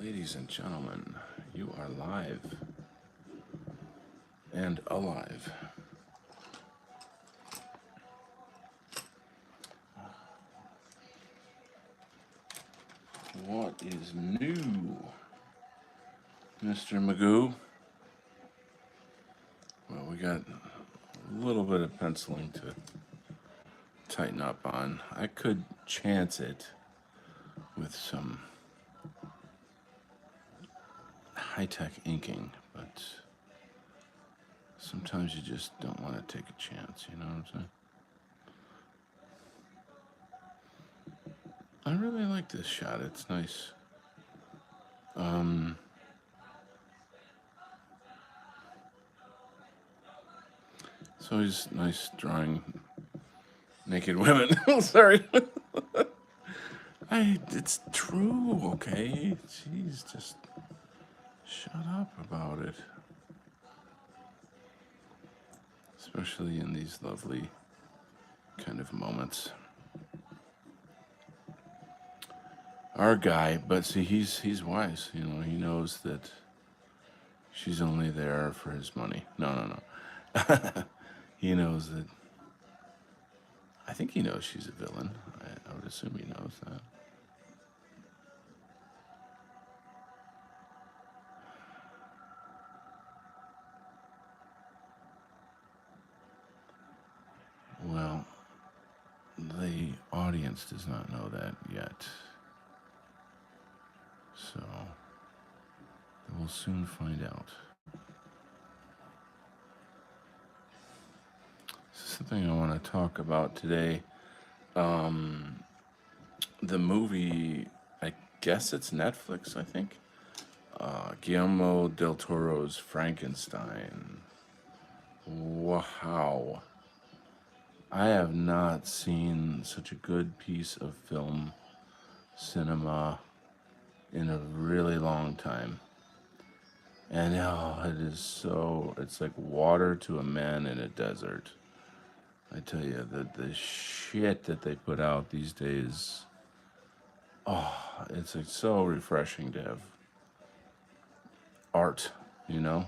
Ladies and gentlemen, you are live and alive. What is new, Mr. Magoo? Well, we got a little bit of penciling to tighten up on. I could chance it with some high-tech inking, but sometimes you just don't want to take a chance, you know what I'm saying? I really like this shot. It's nice. It's always nice drawing naked women. Sorry. It's true, okay? Jeez, just shut up about it. Especially in these lovely kind of moments. Our guy, but see, he's wise. You know, he knows that she's only there for his money. No. He knows that. I think he knows she's a villain. I would assume he knows that. Well, the audience does not know that yet. So, we'll soon find out. Something I want to talk about today. The movie, I guess it's Netflix, I think. Guillermo del Toro's Frankenstein. Wow. I have not seen such a good piece of film cinema in a really long time. And it is so, it's like water to a man in a desert. I tell you, the shit that they put out these days, it's like so refreshing to have art, you know?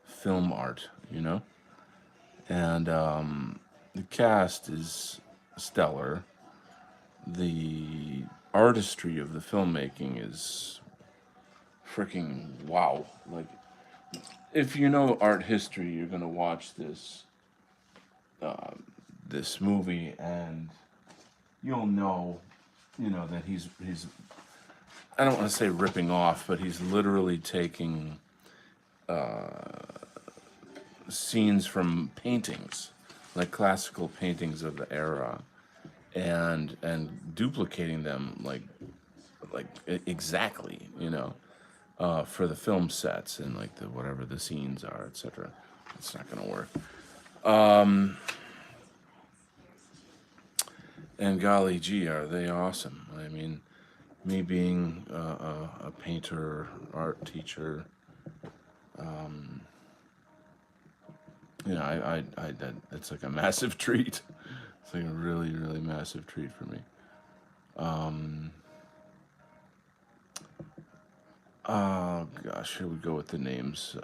Film art, you know? And the cast is stellar. The artistry of the filmmaking is freaking wow. Like, if you know art history, you're gonna watch this movie, and you'll know, that he's I don't want to say ripping off, but he's literally taking scenes from paintings, like classical paintings of the era, and duplicating them exactly, for the film sets and like the whatever the scenes are, etc. It's not gonna work. And golly gee, are they awesome? I mean, me being a painter, art teacher, it's like a massive treat. It's like a really, really massive treat for me. Oh gosh, here we go with the names.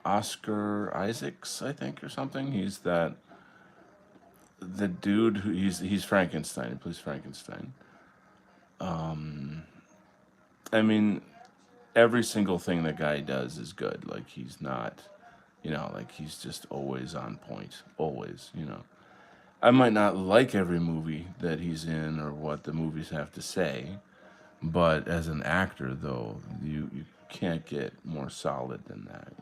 Oscar Isaacs, I think, or something. He's the dude who he's Frankenstein. He plays Frankenstein. I mean, every single thing that guy does is good. Like he's not, like he's just always on point. Always. I might not like every movie that he's in or what the movies have to say, but as an actor, though, you can't get more solid than that.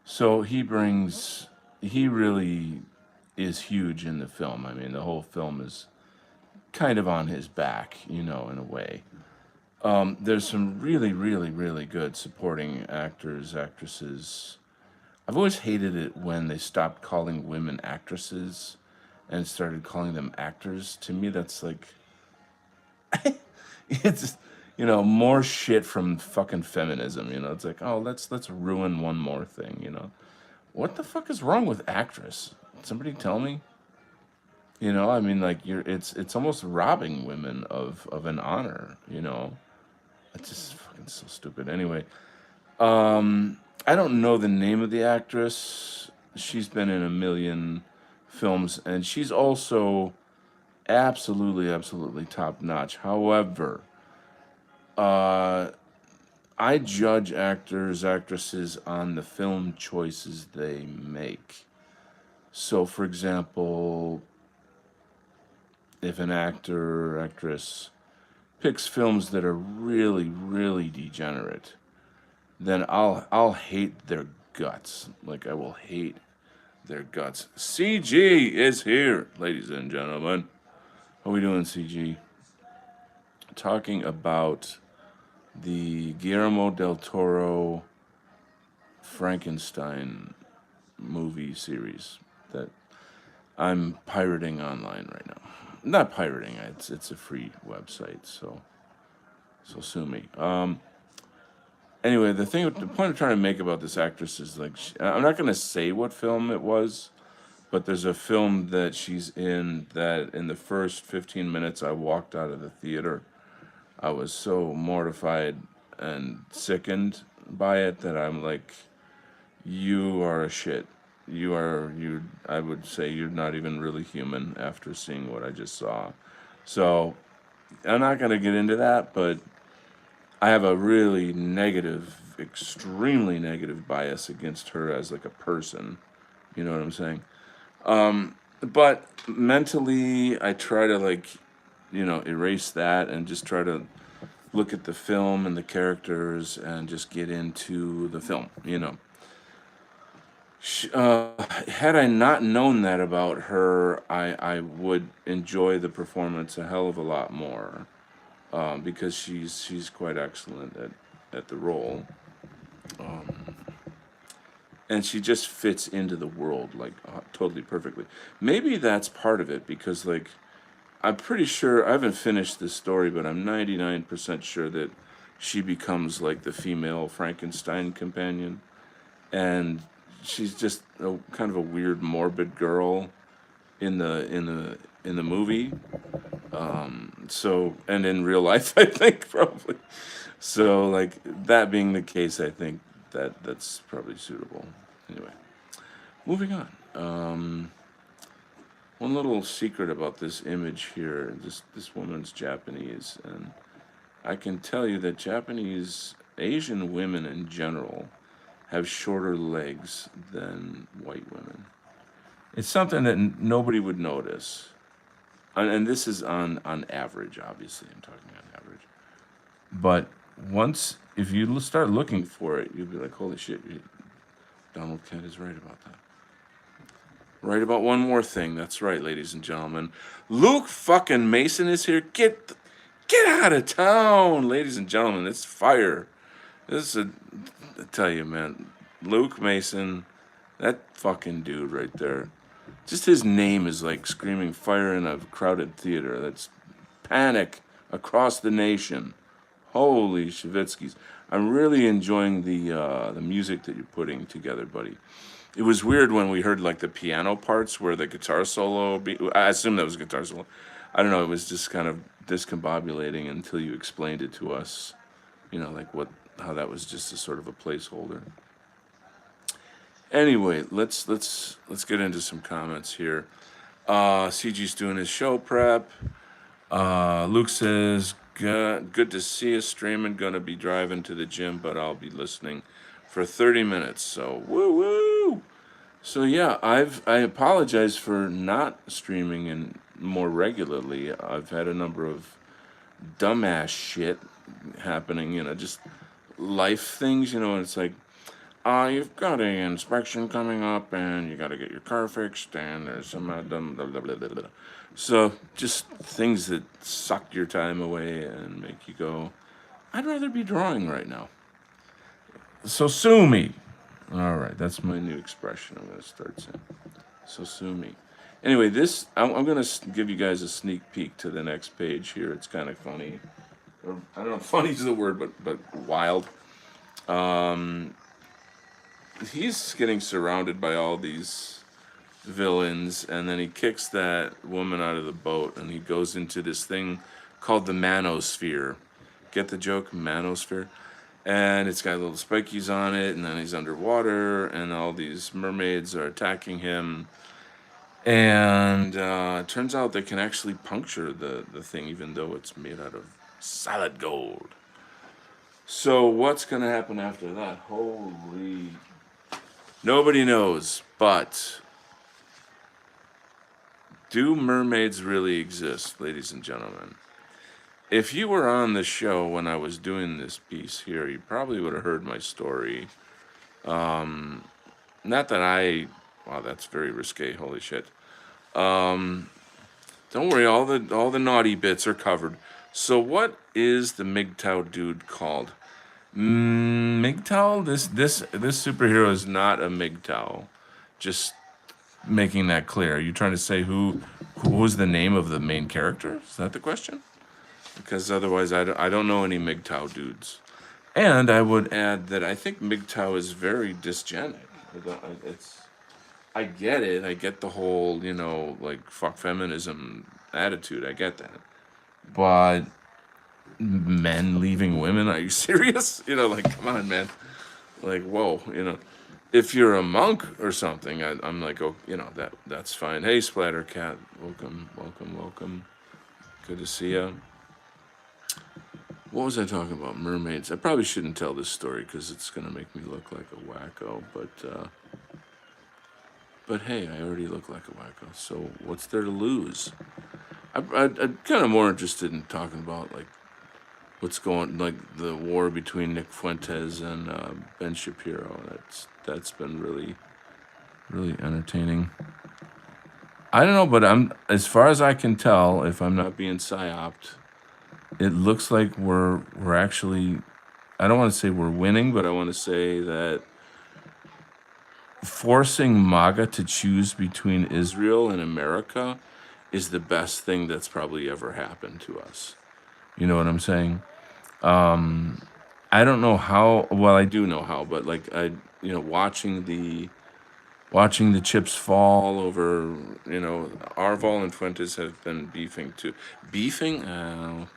So he really is huge in the film. I mean, the whole film is kind of on his back, in a way. There's some really, really, really good supporting actors, actresses. I've always hated it when they stopped calling women actresses and started calling them actors. To me, that's like, it's, more shit from fucking feminism. It's like, oh, let's ruin one more thing. What the fuck is wrong with actress? Somebody tell me. You know, I mean, like it's almost robbing women of an honor. You know, it's just fucking so stupid. Anyway, I don't know the name of the actress. She's been in a million films, and she's also absolutely top notch. However, uh, I judge actors, actresses on the film choices they make. So, for example, if an actor or actress picks films that are really degenerate, then I'll hate their guts. Like I will hate their guts. CG is here, ladies and gentlemen. How we doing, CG? Talking about the Guillermo del Toro Frankenstein movie series that I'm pirating online right now. Not pirating, it's a free website, so sue me. Anyway, the point I'm trying to make about this actress is like I'm not gonna say what film it was, but there's a film that she's in that in the first 15 minutes I walked out of the theater. I was so mortified and sickened by it that I'm like, you are a shit. You. I would say you're not even really human after seeing what I just saw. So I'm not gonna get into that, but I have a really negative, extremely negative bias against her as like a person. You know what I'm saying? But mentally, I try to like, erase that and just try to look at the film and the characters and just get into the film. Had I not known that about her, I would enjoy the performance a hell of a lot more, because she's quite excellent at the role, and she just fits into the world like totally perfectly. Maybe that's part of it because like I'm pretty sure I haven't finished this story, but I'm 99% sure that she becomes like the female Frankenstein companion, and she's just a kind of a weird, morbid girl in the movie. So and in real life, I think probably. So like that being the case, I think that's probably suitable. Anyway, moving on. One little secret about this image here. This woman's Japanese, and I can tell you that Japanese Asian women in general have shorter legs than white women. It's something that nobody would notice. And this is on average, obviously. I'm talking on average. But once, if you start looking for it, you'll be like, holy shit, Donald Kent is right about that. Right about one more thing. That's right, ladies and gentlemen. Luke fucking Mason is here. Get out of town, ladies and gentlemen. It's fire. This is I tell you, man. Luke Mason, that fucking dude right there. Just his name is like screaming fire in a crowded theater. That's panic across the nation. Holy Shavitsky's. I'm really enjoying the music that you're putting together, buddy. It was weird when we heard like the piano parts where the guitar solo. I assume that was a guitar solo. I don't know. It was just kind of discombobulating until you explained it to us. Like how that was just a sort of a placeholder. Anyway, let's get into some comments here. CG's doing his show prep. Luke says, good to see you streaming. Gonna be driving to the gym, but I'll be listening for 30 minutes. So, woo woo! So, yeah, I apologize for not streaming in more regularly. I've had a number of dumbass shit happening, just life things, and it's like, you've got an inspection coming up, and you got to get your car fixed, and there's some blah, blah, blah, blah, blah. So just things that suck your time away and make you go, I'd rather be drawing right now. So sue me. All right, that's my new expression. I'm gonna start saying. So sue me. Anyway, I'm gonna give you guys a sneak peek to the next page here. It's kind of funny. Or, I don't know if funny is the word, but wild. He's getting surrounded by all these villains, and then he kicks that woman out of the boat, and he goes into this thing called the Manosphere. Get the joke, Manosphere? And it's got little spikies on it, and then he's underwater, and all these mermaids are attacking him. And it turns out they can actually puncture the thing, even though it's made out of solid gold. So what's going to happen after that? Holy... Nobody knows, but do mermaids really exist, ladies and gentlemen? If you were on the show when I was doing this piece here, you probably would have heard my story. Not that I... Wow, that's very risque. Holy shit. Don't worry, all the naughty bits are covered. So what is the MGTOW dude called? MGTOW? This superhero is not a MGTOW. Just making that clear. Are you trying to say who was the name of the main character? Is that the question? Because otherwise, I don't know any MGTOW dudes. And I would add that I think MGTOW is very dysgenic. I get it. I get the whole, like, fuck feminism attitude. I get that. But men leaving women, are you serious? Like, come on, man. Like, whoa, if you're a monk or something, I'm like, oh, that's fine. Hey, Splattercat, welcome. Good to see you. What was I talking about? Mermaids. I probably shouldn't tell this story because it's gonna make me look like a wacko. But hey, I already look like a wacko. So what's there to lose? I'm kind of more interested in talking about like what's going, like the war between Nick Fuentes and Ben Shapiro. That's been really, really entertaining. I don't know, but as far as I can tell, if I'm not being psyoped, it looks like we're actually, I don't want to say we're winning, but I want to say that forcing MAGA to choose between Israel and America is the best thing that's probably ever happened to us. You know what I'm saying? I don't know how, well, I do know how, but like watching the chips fall over, Arval and Fuentes have been beefing too. Beefing?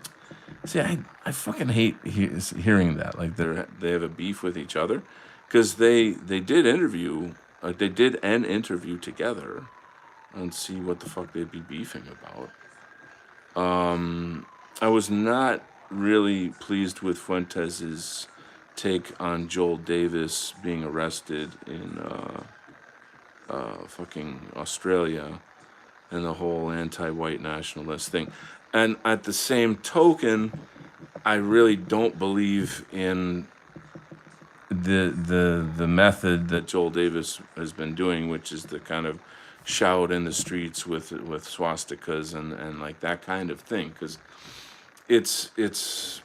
See, I fucking hate hearing that. Like they have a beef with each other, because they did an interview together, and see what the fuck they'd be beefing about. I was not really pleased with Fuentes's take on Joel Davis being arrested in fucking Australia, and the whole anti-white nationalist thing. And at the same token, I really don't believe in the method that Joel Davis has been doing, which is the kind of shout in the streets with swastikas and like that kind of thing, because it's it's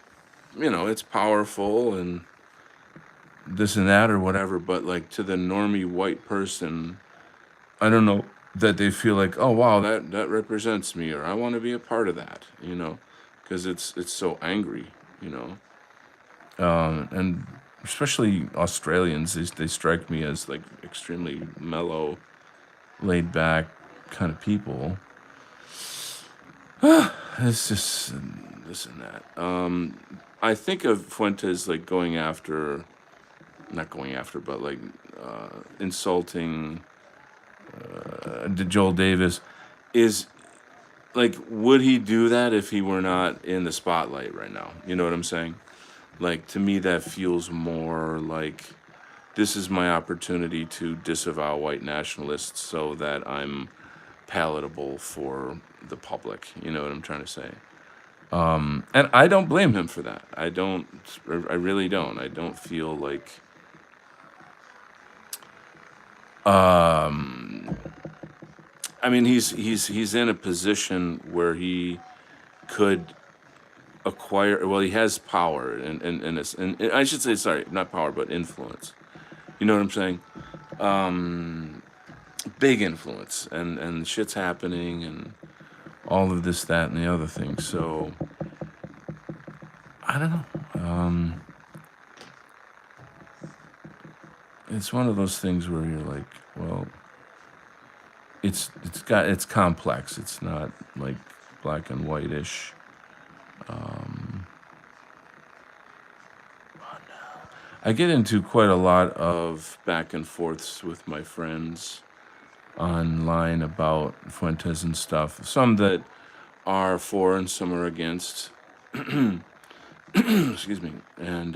powerful and this and that or whatever, but like to the normie white person, I don't know that they feel like, oh wow, that represents me, or I want to be a part of that, because it's so angry, and especially Australians, they strike me as like extremely mellow, laid back kind of people. It's just this and that. I think of Fuentes like not going after, but like insulting Joel Davis. Is like, would he do that if he were not in the spotlight right now? You know what I'm saying? Like, to me, that feels more like this is my opportunity to disavow white nationalists so that I'm palatable for the public. You know what I'm trying to say? And I don't blame him for that. I really don't. I don't feel like, I mean, he's in a position where he could acquire, well, he has power and I should say, sorry, not power, but influence. You know what I'm saying? Big influence, and shit's happening, and all of this, that, and the other thing. So I don't know. It's one of those things where you're like, well, it's complex. It's not like black and white-ish. I get into quite a lot of back and forths with my friends online about Fuentes and stuff. Some that are for and some are against. Excuse me. And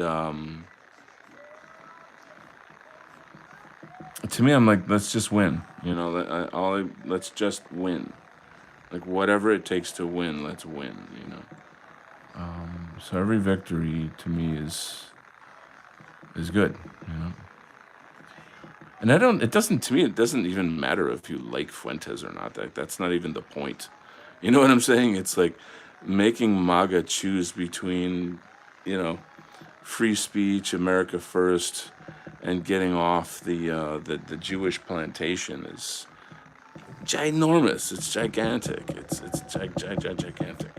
to me, I'm like, let's just win. Let's just win. Like whatever it takes to win, let's win. So every victory to me is good. And I don't. It doesn't to me. It doesn't even matter if you like Fuentes or not. That's not even the point. You know what I'm saying? It's like making MAGA choose between, you know, free speech, America first, and getting off the Jewish plantation is ginormous. It's gigantic. It's gigantic.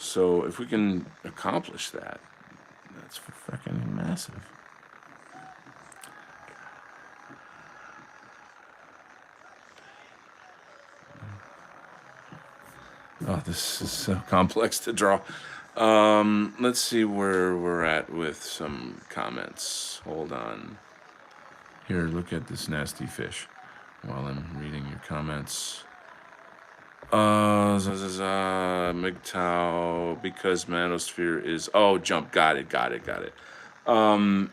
So if we can accomplish that, that's freaking massive. Oh, this is so complex to draw. Let's see where we're at with some comments. Hold on. Here, look at this nasty fish while I'm reading your comments. MGTOW, because Manosphere is... Oh, jump. Got it.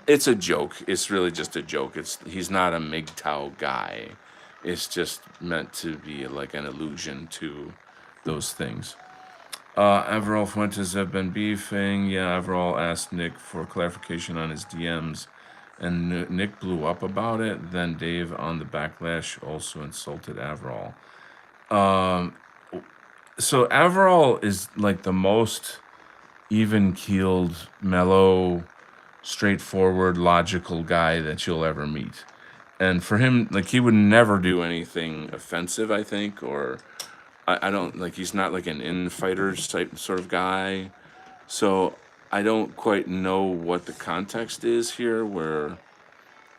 It's a joke. It's really just a joke. He's not a MGTOW guy. It's just meant to be like an allusion to those things. Averall Fuentes have been beefing. Yeah, Averall asked Nick for clarification on his DMs, and Nick blew up about it. Then Dave on the backlash also insulted Averall. So Averall is like the most even-keeled, mellow, straightforward, logical guy that you'll ever meet. And for him, like, he would never do anything offensive, I think, or I don't, like, he's not like an infighter type sort of guy. So I don't quite know what the context is here where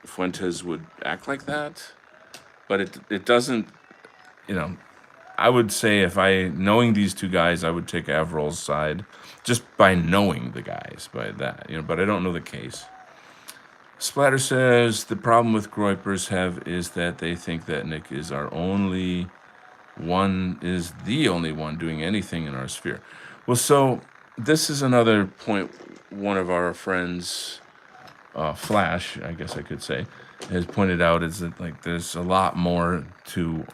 Fuentes would act like that. But it doesn't, I would say knowing these two guys, I would take Averall's side just by knowing the guys, by that, but I don't know the case. Splatter says the problem with Groypers is that they think that Nick is the only one doing anything in our sphere. Well, so this is another point one of our friends, Flash, I guess I could say, has pointed out, is that like there's a lot more to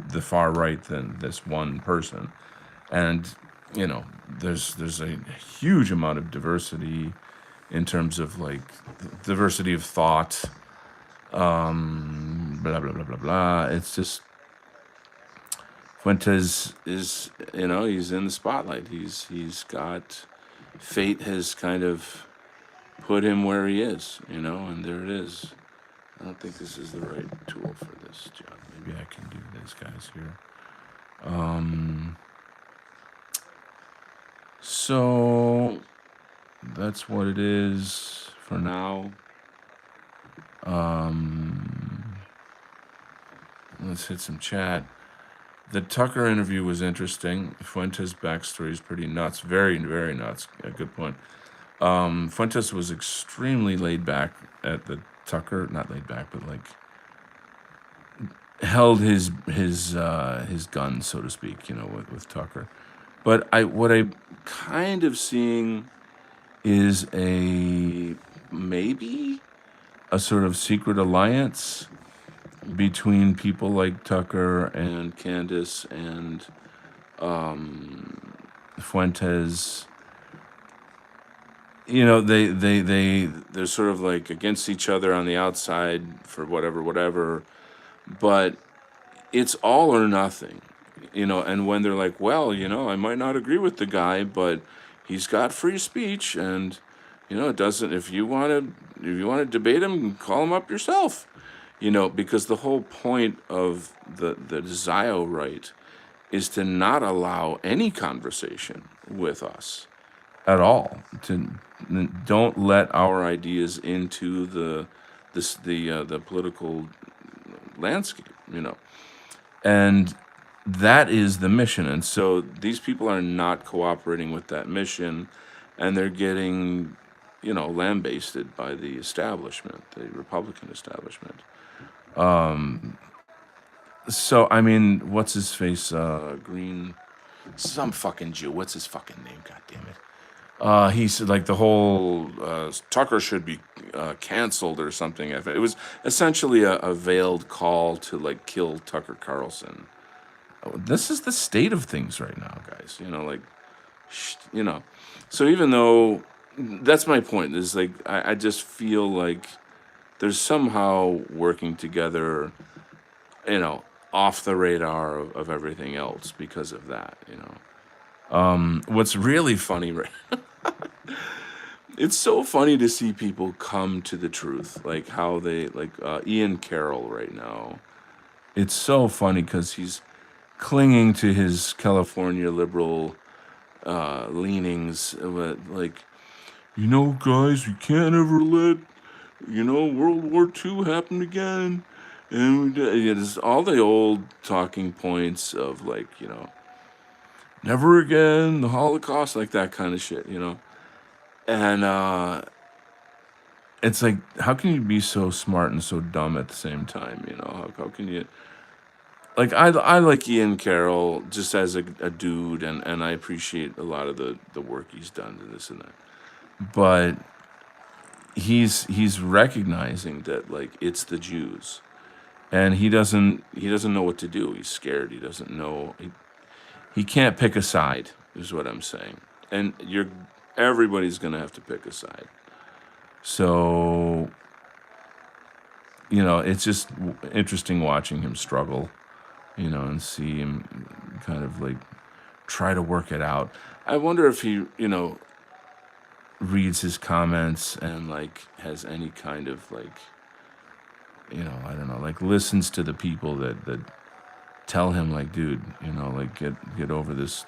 the far right than this one person. And, there's a huge amount of diversity in terms of like diversity of thought, blah, blah, blah, blah, blah. It's just, Fuentes is, he's in the spotlight. He's got, fate has kind of put him where he is, and there it is. I don't think this is the right tool for this job. Maybe I can do this, guys, here. So that's what it is for now. Let's hit some chat. The Tucker interview was interesting. Fuentes' backstory is pretty nuts. Very, very nuts. A good point. Fuentes was extremely laid back at the Tucker, not laid back, but like held his gun, so to speak, with Tucker. But what I'm kind of seeing is maybe a sort of secret alliance between people like Tucker and Candace and Fuentes. They're sort of like against each other on the outside for whatever, but it's all or nothing, and when they're like, well, I might not agree with the guy, but he's got free speech, and it doesn't, if you want to debate him, call him up yourself, because the whole point of the Zio right is to not allow any conversation with us at all. Don't let our ideas into the political landscape. you know. And that is the mission. And so these people are not cooperating with that mission, and they're getting, lambasted by the establishment, the Republican establishment. So, I mean, what's his face? Green, some fucking Jew. What's his fucking name? God damn it. He said like the whole Tucker should be canceled or something. It was essentially a veiled call to like kill Tucker Carlson. This is the state of things right now, guys. Like, you know. So even though that's my point, is like I just feel like there's somehow working together, off the radar of everything else because of that. What's really funny, right? It's so funny to see people come to the truth, like how they like Ian Carroll right now. It's so funny because he's clinging to his California liberal leanings, like, guys, we can't ever let World War II happen again, and it's all the old talking points of like never again, the Holocaust, like that kind of shit. And it's like, how can you be so smart and so dumb at the same time? How can you? Like, I like Ian Carroll just as a dude, and I appreciate a lot of the work he's done to this and that. But he's recognizing that like it's the Jews, and he doesn't know what to do. He's scared. He doesn't know. He can't pick a side, is what I'm saying. And everybody's gonna have to pick a side. So, it's just interesting watching him struggle, and see him kind of like try to work it out. I wonder if he, reads his comments and like has any kind of like, I don't know, like listens to the people that tell him like, dude, like get over this,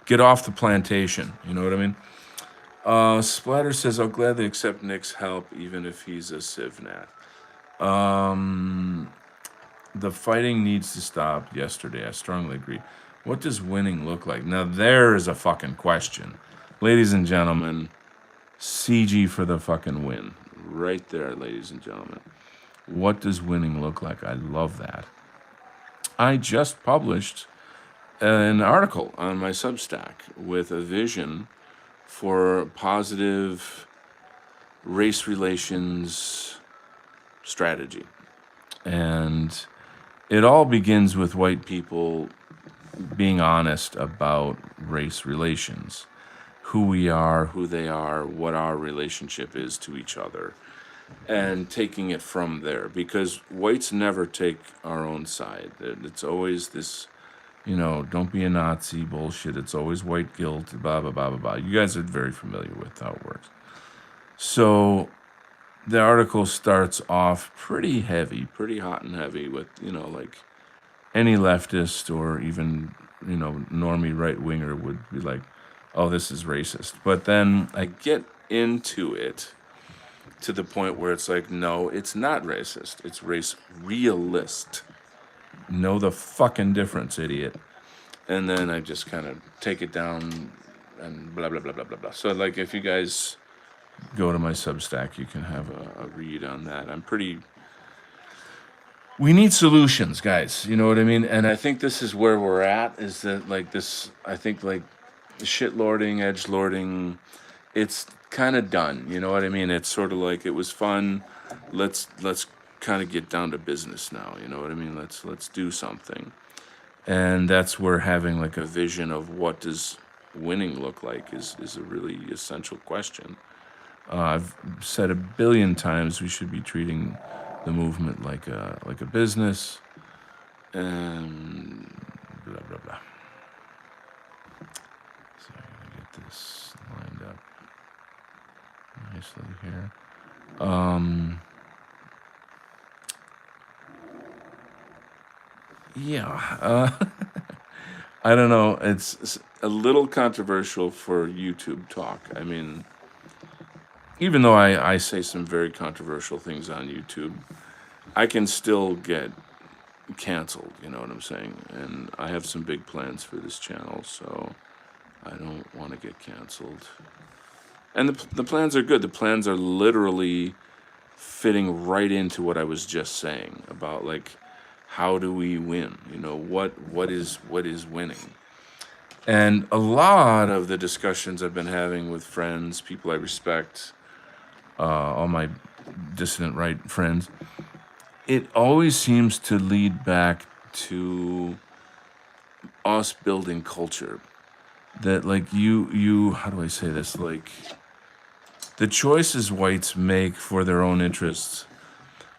get off the plantation. You know what I mean? Splatter says, I'll gladly accept Nick's help even if he's a Civnat. The fighting needs to stop yesterday. I strongly agree. What does winning look like? Now, there is a fucking question. Ladies and gentlemen, CG for the fucking win. Right there, ladies and gentlemen. What does winning look like? I love that. I just published an article on my Substack with a vision for positive race relations strategy. And it all begins with white people being honest about race relations, who we are, who they are, what our relationship is to each other, and taking it from there. Because whites never take our own side. It's always this, don't be a Nazi bullshit. It's always white guilt, blah, blah, blah, blah, blah. You guys are very familiar with how it works. So the article starts off pretty heavy, pretty hot and heavy with, like any leftist or even, normie right-winger would be like, oh, this is racist. But then I get into it to the point where it's like, no, it's not racist. It's race realist. Know the fucking difference, idiot. And then I just kind of take it down and blah, blah, blah, blah, blah, blah. So, like, if you guys go to my Substack, you can have a read on that. We need solutions, guys. You know what I mean? And I think this is where we're at, is that, like, this, I think, like, shitlording, edgelording, it's kind of done. You know what I mean? It's sort of like, it was fun. Let's kind of get down to business now. You know what I mean? Let's do something. And that's where having like a vision of what does winning look like is a really essential question. I've said 1 billion times we should be treating the movement like a business, and blah blah blah. So I'm gonna get this lined up nicely here. Yeah. I don't know. It's a little controversial for YouTube talk. I mean, even though I say some very controversial things on YouTube, I can still get canceled. You know what I'm saying? And I have some big plans for this channel, so I don't want to get canceled. And the plans are good. The plans are literally fitting right into what I was just saying about like how do we win? You know, what is winning? And a lot of the discussions I've been having with friends, people I respect, all my dissident right friends, it always seems to lead back to us building culture. That like you how do I say this? Like the choices whites make for their own interests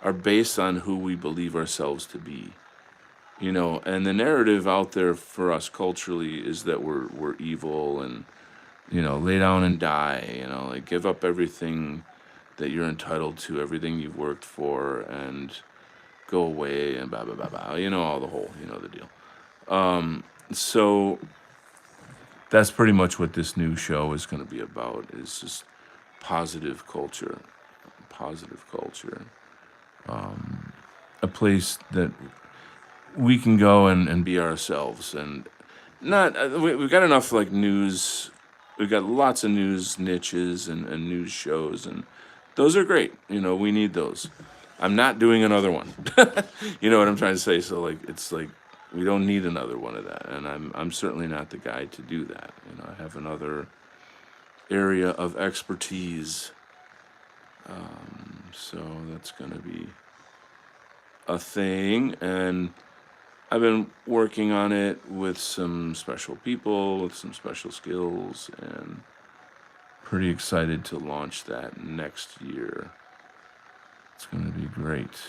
are based on who we believe ourselves to be. You know, and the narrative out there for us culturally is that we're evil and, you know, lay down and die, you know, like give up everything that you're entitled to, everything you've worked for, and go away and blah blah blah blah. You know, all the whole, you know, the deal. So that's pretty much what this new show is going to be about, is just positive culture. Positive culture. A place that we can go and be ourselves, and not we've got enough like news, we've got lots of news niches and news shows, and those are great, you know, we need those. I'm not doing another one. You know what I'm trying to say? So like it's like we don't need another one of that, and I'm certainly not the guy to do that. You know, I have another area of expertise, so that's going to be a thing. And I've been working on it with some special people with some special skills, and pretty excited to launch that next year. It's going to be great.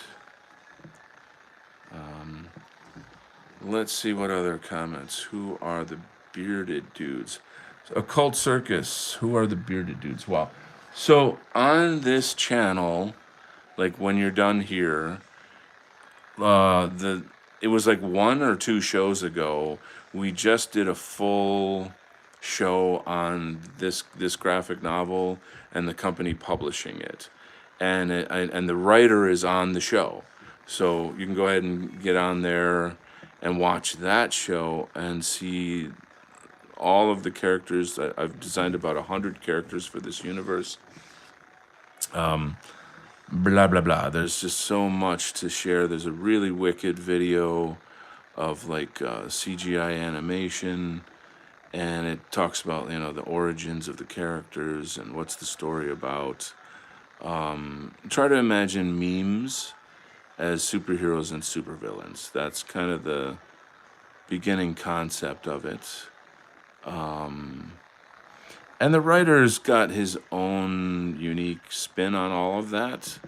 Let's see what other comments. Who are the bearded dudes? Occult Circus. Who are the bearded dudes? Wow. So on this channel, like when you're done here, it was like 1 or 2 shows ago, we just did a full show on this graphic novel and the company publishing it, and and the writer is on the show, so you can go ahead and get on there and watch that show and see all of the characters. I've designed about 100 characters for this universe. Blah blah blah. There's just so much to share. There's a really wicked video of like CGI animation, and it talks about, you know, the origins of the characters and what's the story about. Try to imagine memes as superheroes and supervillains. That's kind of the beginning concept of it. And the writer's got his own unique spin on all of that.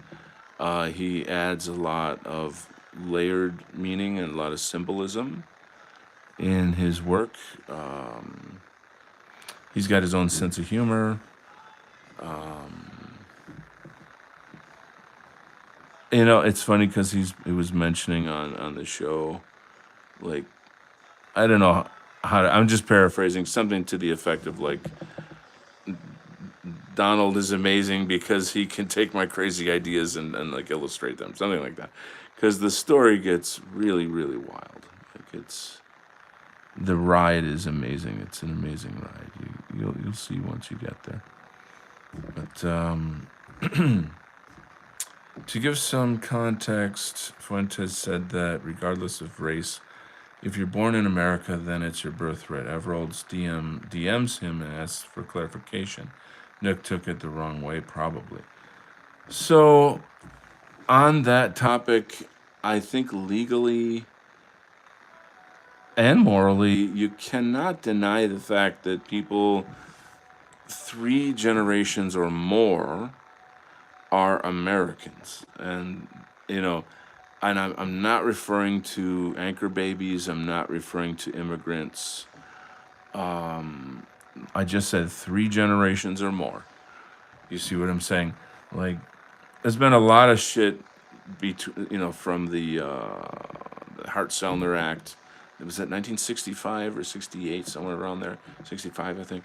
He adds a lot of layered meaning and a lot of symbolism in his work. He's got his own sense of humor. You know, it's funny because he was mentioning on the show, like, I don't know how to, I'm just paraphrasing, something to the effect of like, Donald is amazing because he can take my crazy ideas and like illustrate them, something like that. Because the story gets really, really wild. Like the ride is amazing. It's an amazing ride. You'll see once you get there. But to give some context, Fuentes said that regardless of race, if you're born in America, then it's your birthright. Everald's DMs him and asks for clarification. Nick took it the wrong way, probably. So, on that topic, I think legally and morally, you cannot deny the fact that people 3 generations or more are Americans. And, you know, and I'm not referring to anchor babies, I'm not referring to immigrants. I just said 3 generations or more. You see what I'm saying? Like, there's been a lot of shit, you know, from the Hart-Sellner Act. It was at 1965 or 68, somewhere around there. 65, I think.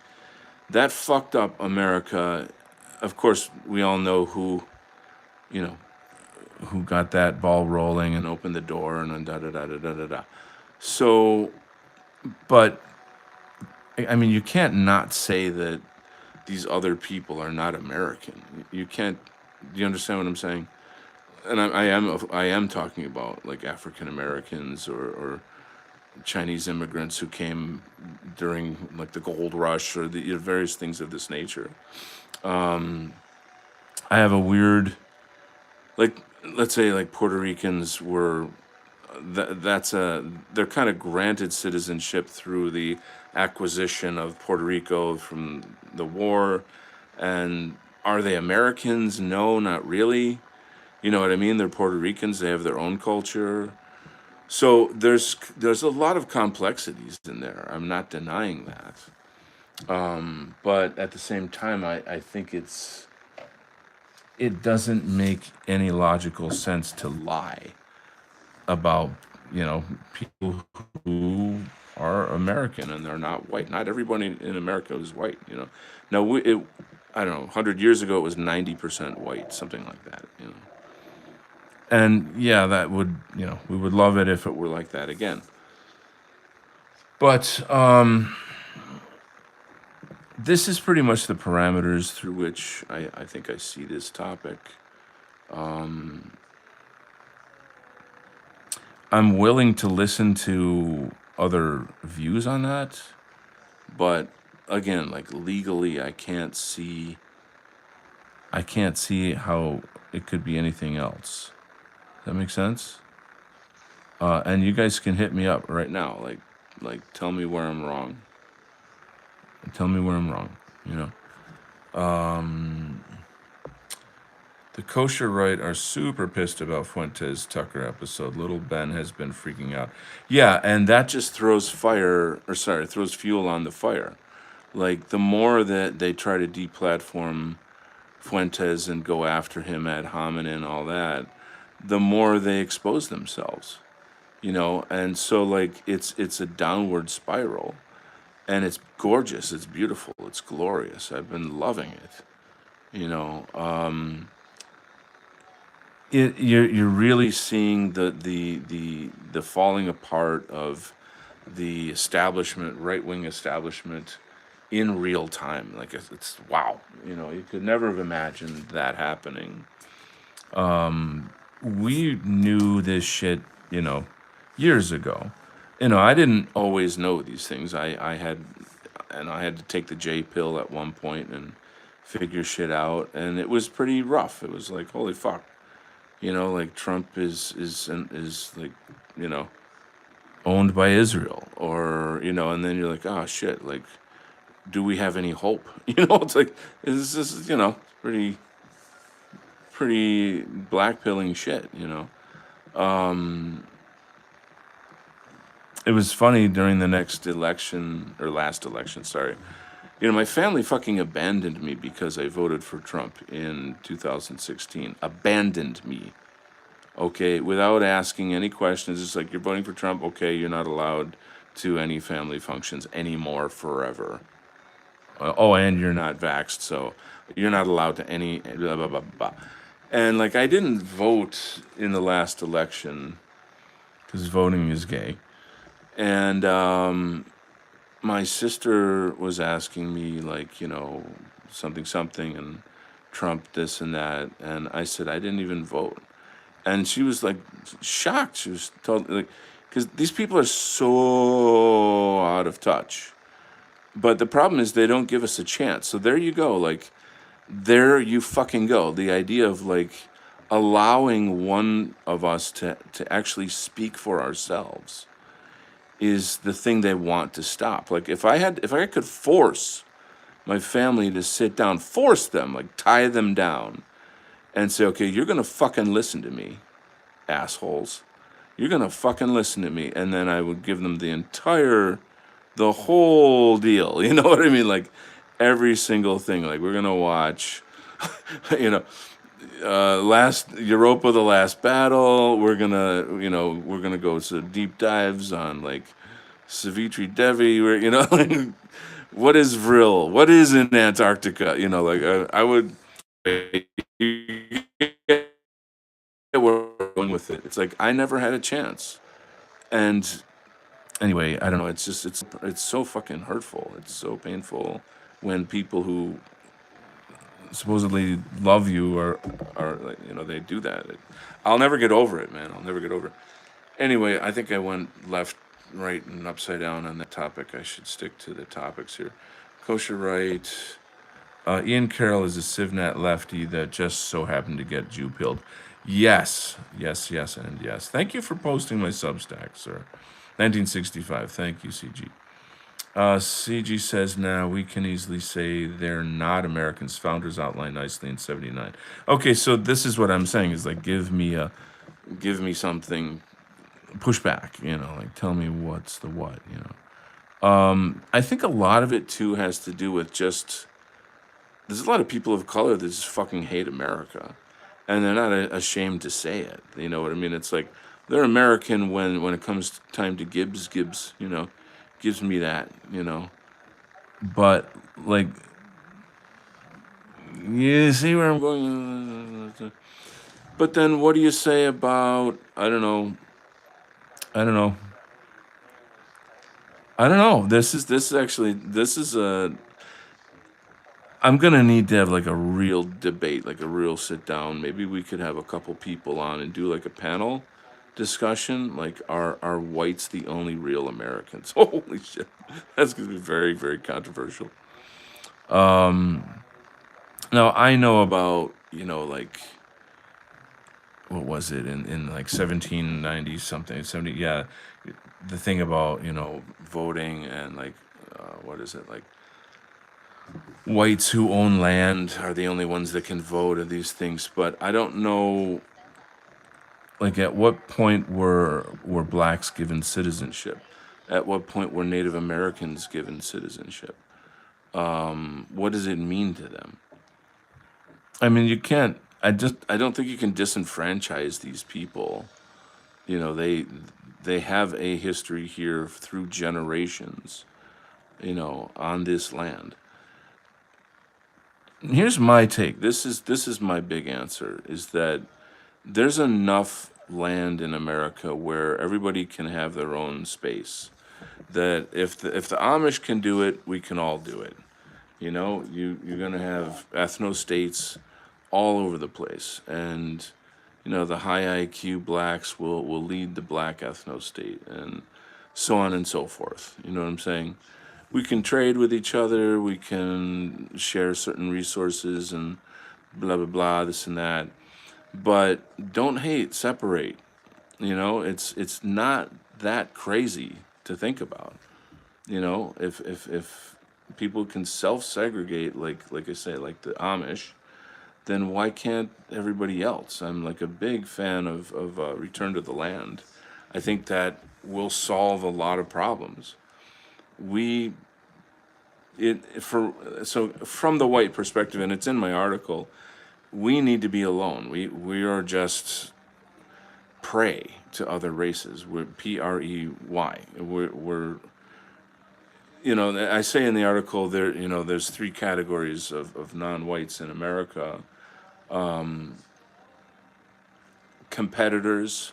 That fucked up America. Of course, we all know who, you know, who got that ball rolling and opened the door and then da da da da da da da. So, but I mean, you can't not say that these other people are not American. You can't. Do you understand what I'm saying? And I am talking about like African Americans or Chinese immigrants who came during like the gold rush or the various things of this nature. I have a weird, like, let's say like Puerto Ricans were they're kind of granted citizenship through the acquisition of Puerto Rico from the war. And are they Americans? No, not really. You know what I mean? They're Puerto Ricans. They have their own culture. So there's a lot of complexities in there. I'm not denying that. But at the same time, I think it doesn't make any logical sense to lie about, people who are American and they're not white. Not everybody in America is white. Now I don't know. 100 years ago, it was 90% white, something like that. And yeah, that would, we would love it if it were like that again. But this is pretty much the parameters through which I think I see this topic. I'm willing to listen to other views on that, but again, like legally, I can't see how it could be anything else. Does that make sense? And you guys can hit me up right now, like tell me where I'm wrong. Tell me where I'm wrong. You know. The kosher right are super pissed about Fuentes Tucker episode. Little Ben has been freaking out. Yeah, and that just throws throws fuel on the fire. Like the more that they try to deplatform Fuentes and go after him ad hominem and all that, the more they expose themselves. And so like it's a downward spiral, and it's gorgeous, it's beautiful, it's glorious. I've been loving it. You know, you're really seeing the falling apart of the establishment, right wing establishment, in real time. Like it's wow. You could never have imagined that happening. We knew this shit, years ago. I didn't always know these things. I had to take the J pill at one point and figure shit out, and it was pretty rough. It was like, holy fuck. Like Trump is like, owned by Israel, or and then you're like, oh shit, like, do we have any hope? It's like this is pretty blackpilling shit. It was funny during the next election, or last election, sorry. My family fucking abandoned me because I voted for Trump in 2016. Abandoned me. Okay, without asking any questions. It's like, you're voting for Trump. Okay, you're not allowed to any family functions anymore forever. Oh, and you're not vaxxed, so you're not allowed to any blah, blah, blah, blah. And like, I didn't vote in the last election because voting is gay. And my sister was asking me, like, something, and Trump this and that. And I said, I didn't even vote. And she was like shocked. She was totally like, because these people are so out of touch. But the problem is they don't give us a chance. So there you go. Like, there you fucking go. The idea of like allowing one of us to actually speak for ourselves is the thing they want to stop. Like, if I could force my family to sit down, force them, like tie them down and say, okay, you're gonna fucking listen to me, assholes. You're gonna fucking listen to me. And then I would give them the whole deal. You know what I mean? Like, every single thing. Like, we're gonna watch, last Europa, the Last Battle. We're gonna go to deep dives on like Savitri Devi. Where like, what is Vril? What is in Antarctica? Like I would. We're dealing with it. It's like I never had a chance. And anyway, I don't know. It's just it's so fucking hurtful. It's so painful when people who supposedly love you are like, they do that. I'll never get over it, man. I'll never get over it. Anyway, I think I went left, right, and upside down on that topic. I should stick to the topics here. Kosher right. Ian Carroll is a CivNet lefty that just so happened to get Jew pilled. Yes, yes, yes, and yes. Thank you for posting my Substack, sir. 1965. Thank you, CG. CG says now we can easily say they're not Americans. Founders outlined nicely in '79. Okay, so this is what I'm saying is like give me something, pushback. Like tell me what's the what. I think a lot of it too has to do with just there's a lot of people of color that just fucking hate America, and they're not ashamed to say it. You know what I mean? It's like they're American when it comes time to Gibbs, gives me that. But like, you see where I'm going? But then what do you say about I don't know. This is actually I'm gonna need to have like a real debate, like a real sit down. Maybe we could have a couple people on and do like a panel discussion. Like, are whites the only real Americans? Holy shit, that's gonna be very, very controversial. Now I know about like what was it in like 1790 something 70 yeah, the thing about voting and like what is it like whites who own land are the only ones that can vote and these things, but I don't know like at what point were blacks given citizenship, at what point were Native Americans given citizenship, what does it mean to them? I mean, you can't. I don't think you can disenfranchise these people. They have a history here through generations. On this land. Here's my take. This is my big answer. Is that there's enough land in America where everybody can have their own space. That if the Amish can do it, we can all do it. You're gonna have ethno states all over the place, and the high IQ blacks will lead the black ethno state, and so on and so forth. You know what I'm saying? We can trade with each other. We can share certain resources and blah blah blah, this and that. But don't hate, separate. It's not that crazy to think about. If people can self-segregate, like I say, like the Amish, then why can't everybody else? I'm like a big fan of Return to the Land. I think that will solve a lot of problems. We it for so from the white perspective, and it's in my article, we need to be alone. We are just prey to other races. We're prey. We're I say in the article there's three categories of non-whites in America: competitors,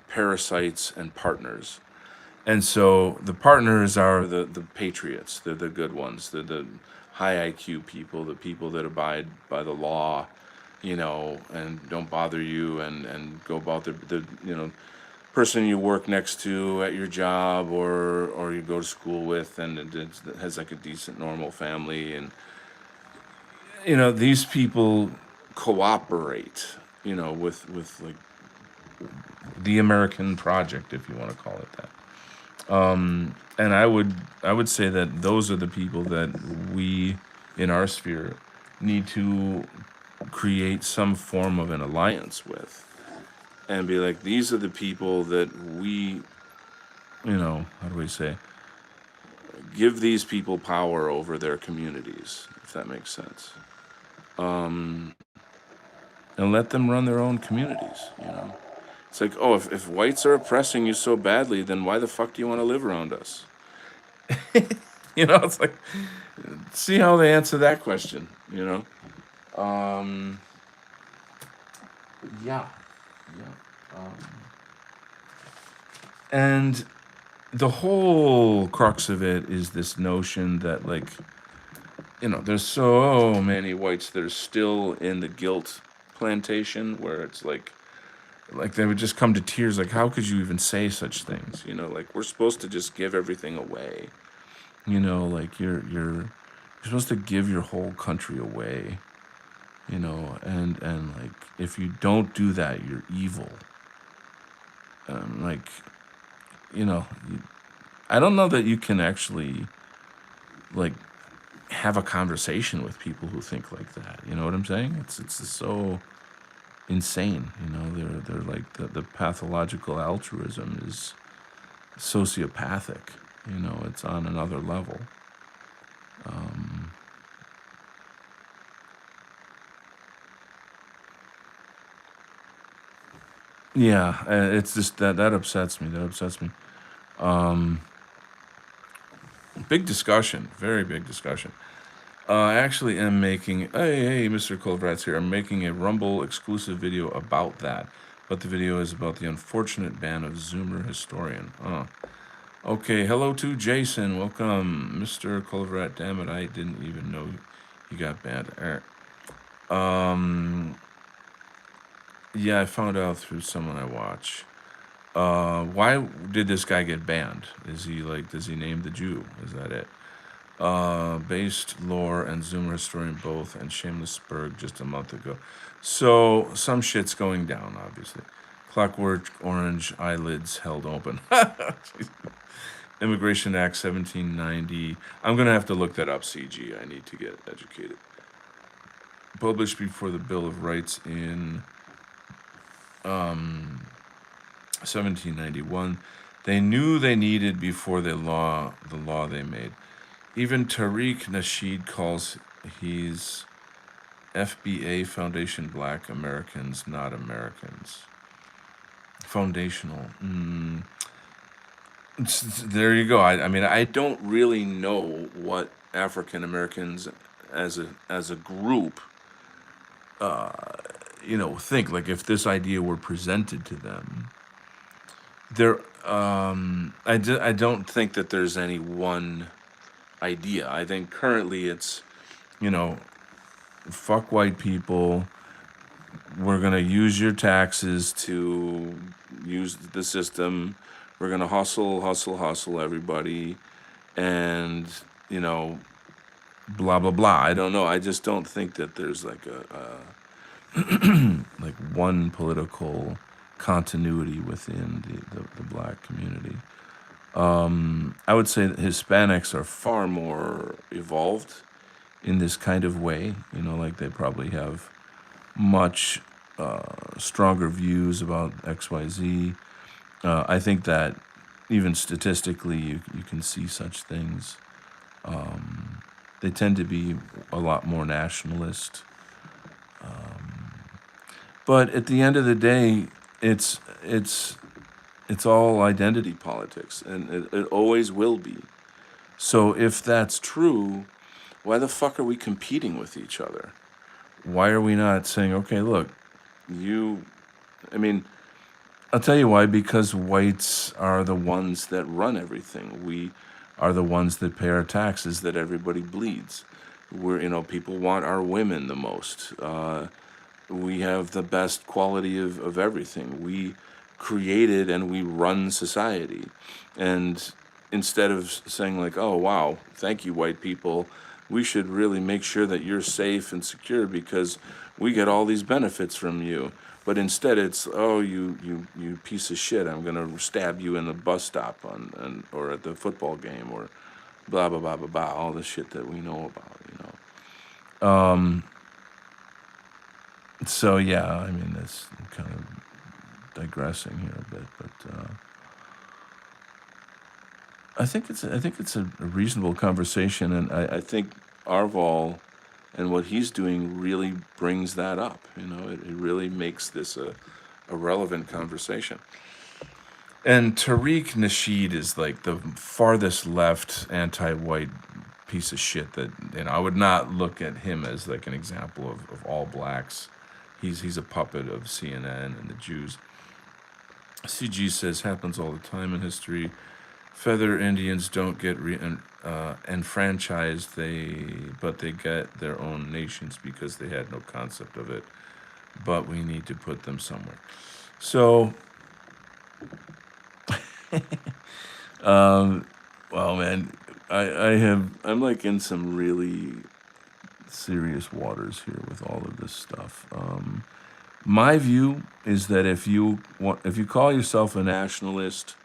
parasites, and partners. And so the partners are the patriots. They're the good ones. They're the high IQ people, the people that abide by the law, and don't bother you and go about the person you work next to at your job or you go to school with, and it has like a decent normal family, and these people cooperate, with like the American project, if you want to call it that. And I would say that those are the people that we in our sphere need to create some form of an alliance with, and be like, these are the people that we, how do we say, give these people power over their communities, if that makes sense. And let them run their own communities. It's like, oh, if whites are oppressing you so badly, then why the fuck do you want to live around us? It's like, see how they answer that question. Yeah, yeah. And the whole crux of it is this notion that, like, there's so many whites that are still in the guilt plantation where it's like they would just come to tears. Like, how could you even say such things? Like, we're supposed to just give everything away. Like you're supposed to give your whole country away. And like, if you don't do that, you're evil. Like, you know, you, I don't know that you can actually, like, have a conversation with people who think like that. You know what I'm saying? It's just so insane. They're like, the pathological altruism is sociopathic. It's on another level. Um, yeah, it's just that upsets me. That upsets me. Um, Big discussion, very big discussion. I actually am making, hey, Mr. Colvrat's here. I'm making a Rumble exclusive video about that. But the video is about the unfortunate ban of Zoomer Historian. Okay, hello to Jason. Welcome, Mr. Colvrat. Damn it, I didn't even know you got banned. Yeah, I found out through someone I watch. Why did this guy get banned? Is he like, does he name the Jew? Is that it? Based lore and Zoomer Historian both, and Shamelessburg just a month ago. So some shit's going down, obviously. Clockwork Orange eyelids held open. Immigration Act 1790. I'm gonna have to look that up. CG. I need to get educated. Published before the Bill of Rights in 1791. They knew they needed before the law they made. Even Tariq Nasheed calls his FBA Foundation Black Americans Not Americans. Foundational. There you go. I mean, I don't really know what African Americans as a group, think. Like, if this idea were presented to them, I don't think that there's any one idea. I think currently it's, you know, fuck white people. We're going to use your taxes to use the system. We're going to hustle everybody. And, blah, blah, blah. I don't know. I just don't think that there's like like one political continuity within the black community. I would say that Hispanics are far more evolved in this kind of way. Like, they probably have much stronger views about XYZ. I think that even statistically, you can see such things. They tend to be a lot more nationalist. But at the end of the day, it's all identity politics, and it always will be. So if that's true, why the fuck are we competing with each other? Why are we not saying, okay, look, I mean, I'll tell you why. Because whites are the ones that run everything. We are the ones that pay our taxes, that everybody bleeds. People want our women the most. We have the best quality of everything. We created and we run society. And instead of saying like, oh, wow, thank you, white people, we should really make sure that you're safe and secure because we get all these benefits from you. But instead it's, oh, you piece of shit, I'm going to stab you in the bus stop or at the football game, or blah, blah, blah, blah, blah, all the shit that we know about. So yeah, I mean, that's kind of digressing here a bit, but I think it's a reasonable conversation, and I think Arval and what he's doing really brings that up. It really makes this a relevant conversation. And Tariq Nasheed is like the farthest left anti-white piece of shit that, I would not look at him as like an example of all blacks. He's a puppet of CNN and the Jews. CG says happens all the time in history. Feather Indians don't get enfranchised, but they get their own nations because they had no concept of it. But we need to put them somewhere. So, well, man, I'm like in some really serious waters here with all of this stuff. My view is that if you call yourself a nationalist,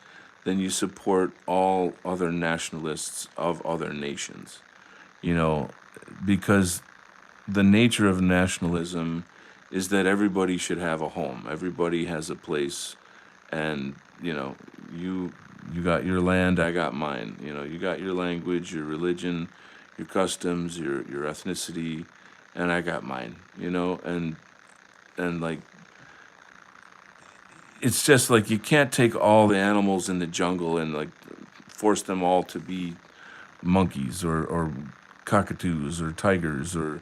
then you support all other nationalists of other nations. You know, because the nature of nationalism is that everybody should have a home. Everybody has a place, and you you got your land, I got mine. You got your language, your religion, your customs, your ethnicity, and I got mine. And like it's just like you can't take all the animals in the jungle and like force them all to be monkeys or cockatoos or tigers or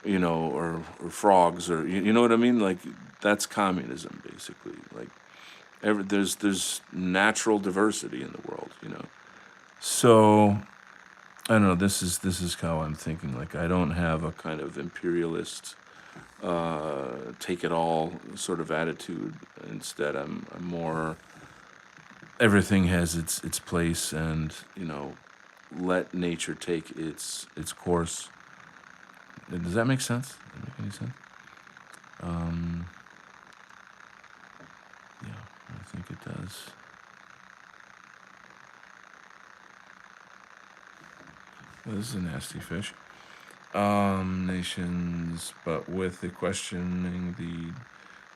or frogs or you know what I mean? Like that's communism basically. Like there's natural diversity in the world. So I don't know. This is how I'm thinking. Like I don't have a kind of imperialist take it all sort of attitude. Instead, I'm more everything has its place, and let nature take its course. Does that make sense? Does that make any sense? Um, yeah, I think it does. Well, this is a nasty fish. Nations, but with the questioning the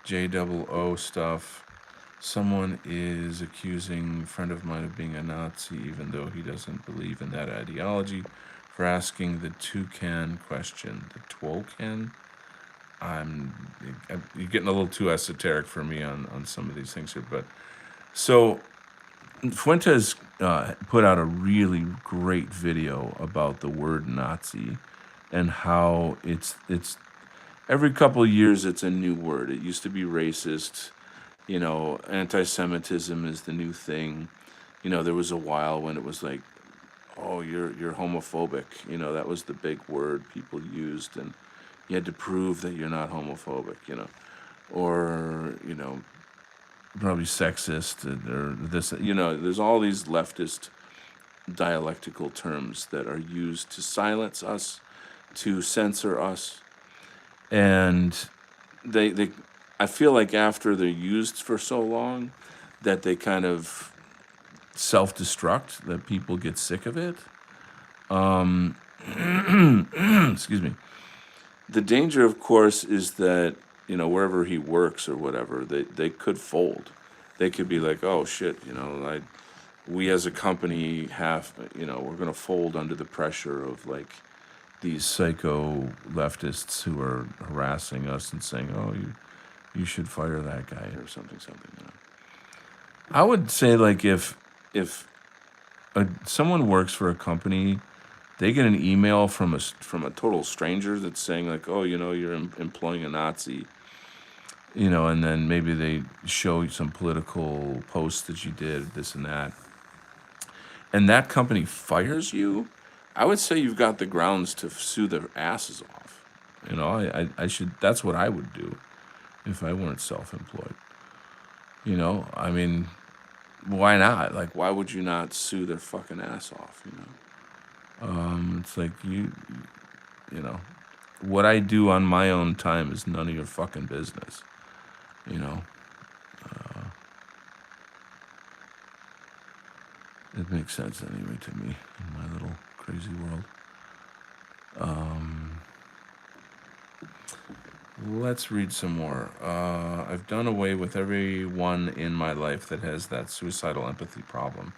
JOO stuff, someone is accusing a friend of mine of being a Nazi, even though he doesn't believe in that ideology, for asking the toucan question. The Twolcan? You're getting a little too esoteric for me on some of these things here, but so Fuentes put out a really great video about the word Nazi and how it's every couple of years it's a new word. It used to be racist. Anti-Semitism is the new thing. There was a while when it was like, oh, you're homophobic. That was the big word people used, and you had to prove that you're not homophobic. Or probably sexist or this. There's all these leftist dialectical terms that are used to silence us, to censor us, and they I feel like after they're used for so long that they kind of self-destruct, that people get sick of it. Excuse me. The danger, of course, is that wherever he works or whatever, they could fold. They could be like, oh shit, we as a company we're gonna fold under the pressure of like these psycho leftists who are harassing us and saying, oh, you should fire that guy or something. I would say like if someone works for a company, they get an email from a total stranger that's saying like, oh, you're employing a Nazi, and then maybe they show you some political posts that you did, this and that, and that company fires you. I would say you've got the grounds to sue their asses off. I should. That's what I would do if I weren't self-employed. I mean, why not? Like, why would you not sue their fucking ass off? It's like you know, what I do on my own time is none of your fucking business. You know, it makes sense anyway to me in my little crazy world. Let's read some more. I've done away with everyone in my life that has that suicidal empathy problem.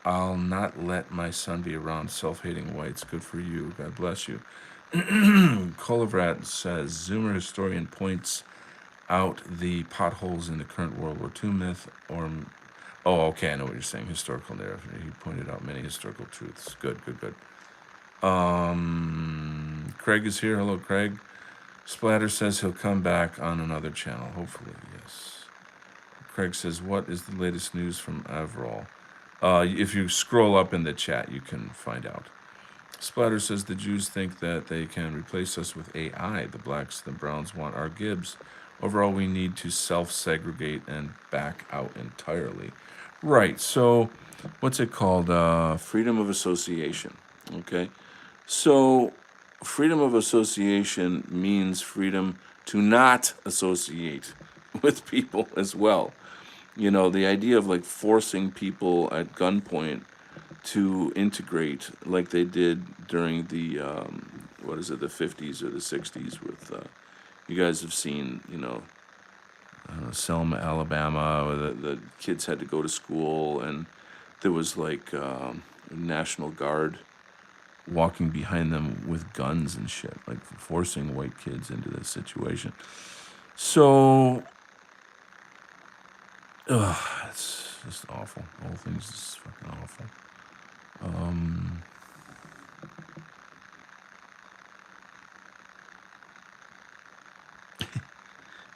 I'll not let my son be around self-hating whites. Good for you. God bless you. Kolovrat says, Zoomer historian points out the potholes in the current World War II myth, or... Oh, okay, I know what you're saying. Historical narrative. He pointed out many historical truths. Good. Craig is here. Hello, Craig. Splatter says he'll come back on another channel. Hopefully, yes. Craig says, what is the latest news from Avril? If you scroll up in the chat, you can find out. Splatter says the Jews think that they can replace us with AI. The blacks, the browns want our Gibbs. Overall, we need to self-segregate and back out entirely. Right, so what's it called? Freedom of association, okay? So freedom of association means freedom to not associate with people as well. You know, the idea of like forcing people at gunpoint to integrate like they did during the what is it, the 50s or the 60s with you guys have seen, you know, Selma, Alabama, where the kids had to go to school and there was like National Guard walking behind them with guns and shit, like forcing white kids into this situation. So, it's just awful. The whole thing's just fucking awful.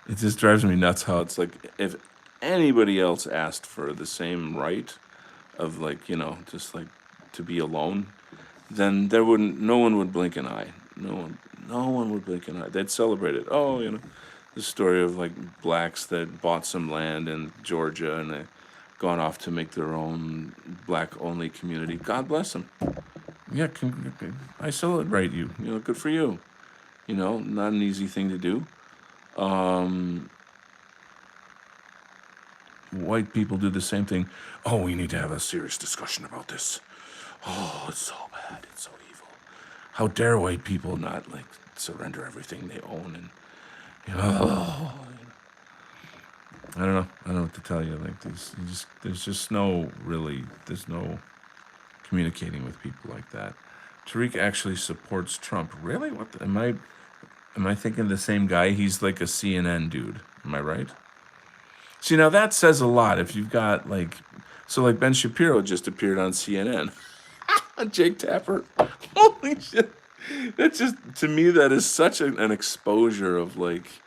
It just drives me nuts how it's like if anybody else asked for the same right of like, you know, just like to be alone, then no one would blink an eye. No one would blink an eye. They'd celebrate it. Oh, you know, the story of like blacks that bought some land in Georgia and they gone off to make their own black-only community. God bless them. Yeah, I celebrate you. You know, good for you. You know, not an easy thing to do. White people do the same thing. Oh, we need to have a serious discussion about this. Oh, it's so bad. It's so evil. How dare white people not like surrender everything they own and you know. I don't know. I don't know what to tell you. Like there's no communicating with people like that. Tariq actually supports Trump. Really? Am I thinking the same guy? He's like a CNN dude. Am I right? See, now that says a lot. If you've got like Ben Shapiro just appeared on CNN. Jake Tapper. Holy shit. That's just, to me, that is such an exposure of like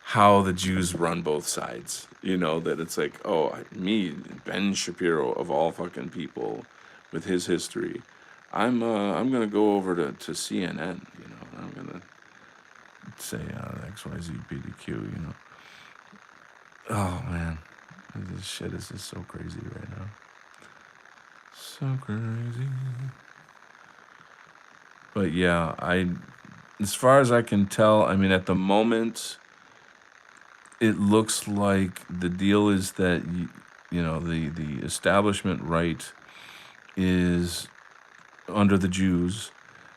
how the Jews run both sides. You know, that it's like, oh, me, Ben Shapiro of all fucking people with his history. I'm gonna go over to CNN, you know, and I'm gonna say XYZ PDQ, you know. Oh man. This shit is just so crazy right now. So crazy. But yeah, as far as I can tell, I mean, at the moment, it looks like the deal is that, you know, the establishment right is under the Jews,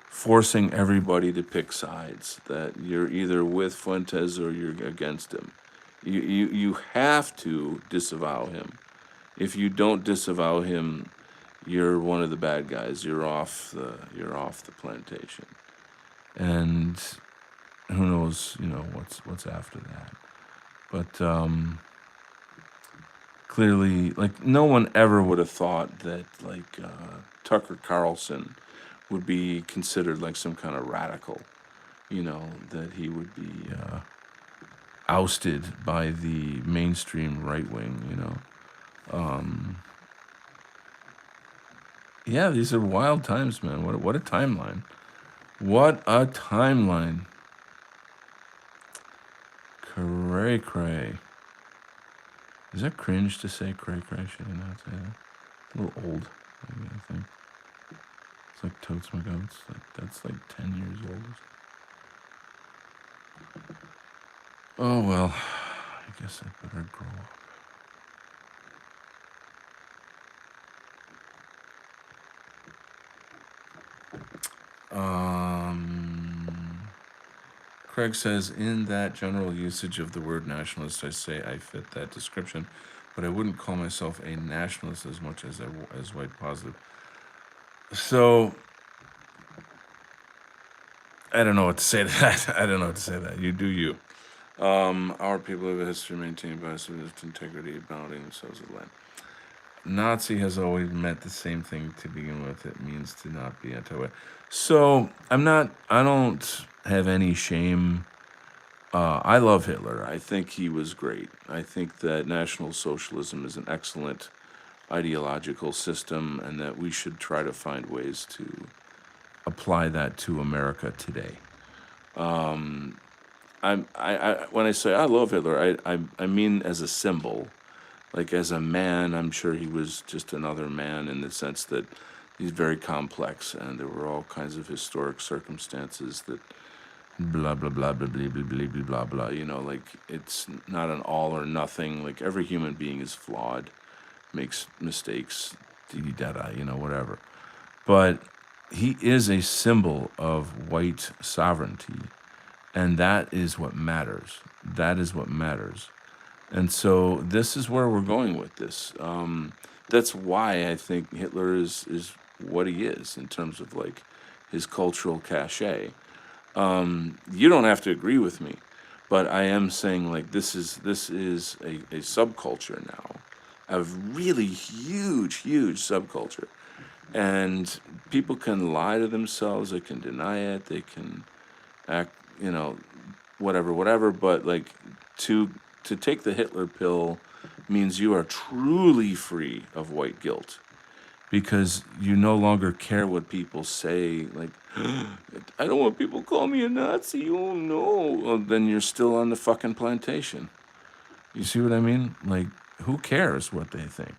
forcing everybody to pick sides, that you're either with Fuentes or you're against him. You have to disavow him. If you don't disavow him, you're one of the bad guys. You're off the plantation. And who knows, you know, what's after that. But clearly, like, no one ever would have thought that like Tucker Carlson would be considered like some kind of radical, you know, that he would be ousted by the mainstream right wing, you know. Yeah, these are wild times, man. What a timeline. What a timeline. Cray cray. Is that cringe to say cray cray? Should I not say that? A little old, maybe, I think. It's like Totes My Goats. That's like 10 years old. Oh well, I guess I better grow up. Craig says, in that general usage of the word nationalist, I say I fit that description, but I wouldn't call myself a nationalist as much as white positive. So, I don't know what to say to that. I don't know what to say to that. You do you. Our people have a history maintained by civic integrity, bounding themselves with land. Nazi has always meant the same thing to begin with. It means to not be anti-white. So I don't have any shame I love Hitler. I think he was great. I think that National Socialism is an excellent ideological system, and that we should try to find ways to apply that to America today. When I say I love Hitler, I mean as a symbol. Like as a man, I'm sure he was just another man in the sense that he's very complex, and there were all kinds of historic circumstances that blah blah blah blah blah blah blah blah blah blah. You know, like it's not an all or nothing. Like every human being is flawed, makes mistakes, da da, you know, whatever. But he is a symbol of white sovereignty, and that is what matters. That is what matters. And so this is where we're going with this. That's why I think Hitler is what he is in terms of like his cultural cachet. You don't have to agree with me, but I am saying like this is a subculture now, a really huge subculture, and people can lie to themselves, they can deny it, they can act, you know, whatever, but like to to take the Hitler pill means you are truly free of white guilt because you no longer care what people say. Like, I don't want people to call me a Nazi. Oh no. Well, then you're still on the fucking plantation. You see what I mean? Like, who cares what they think?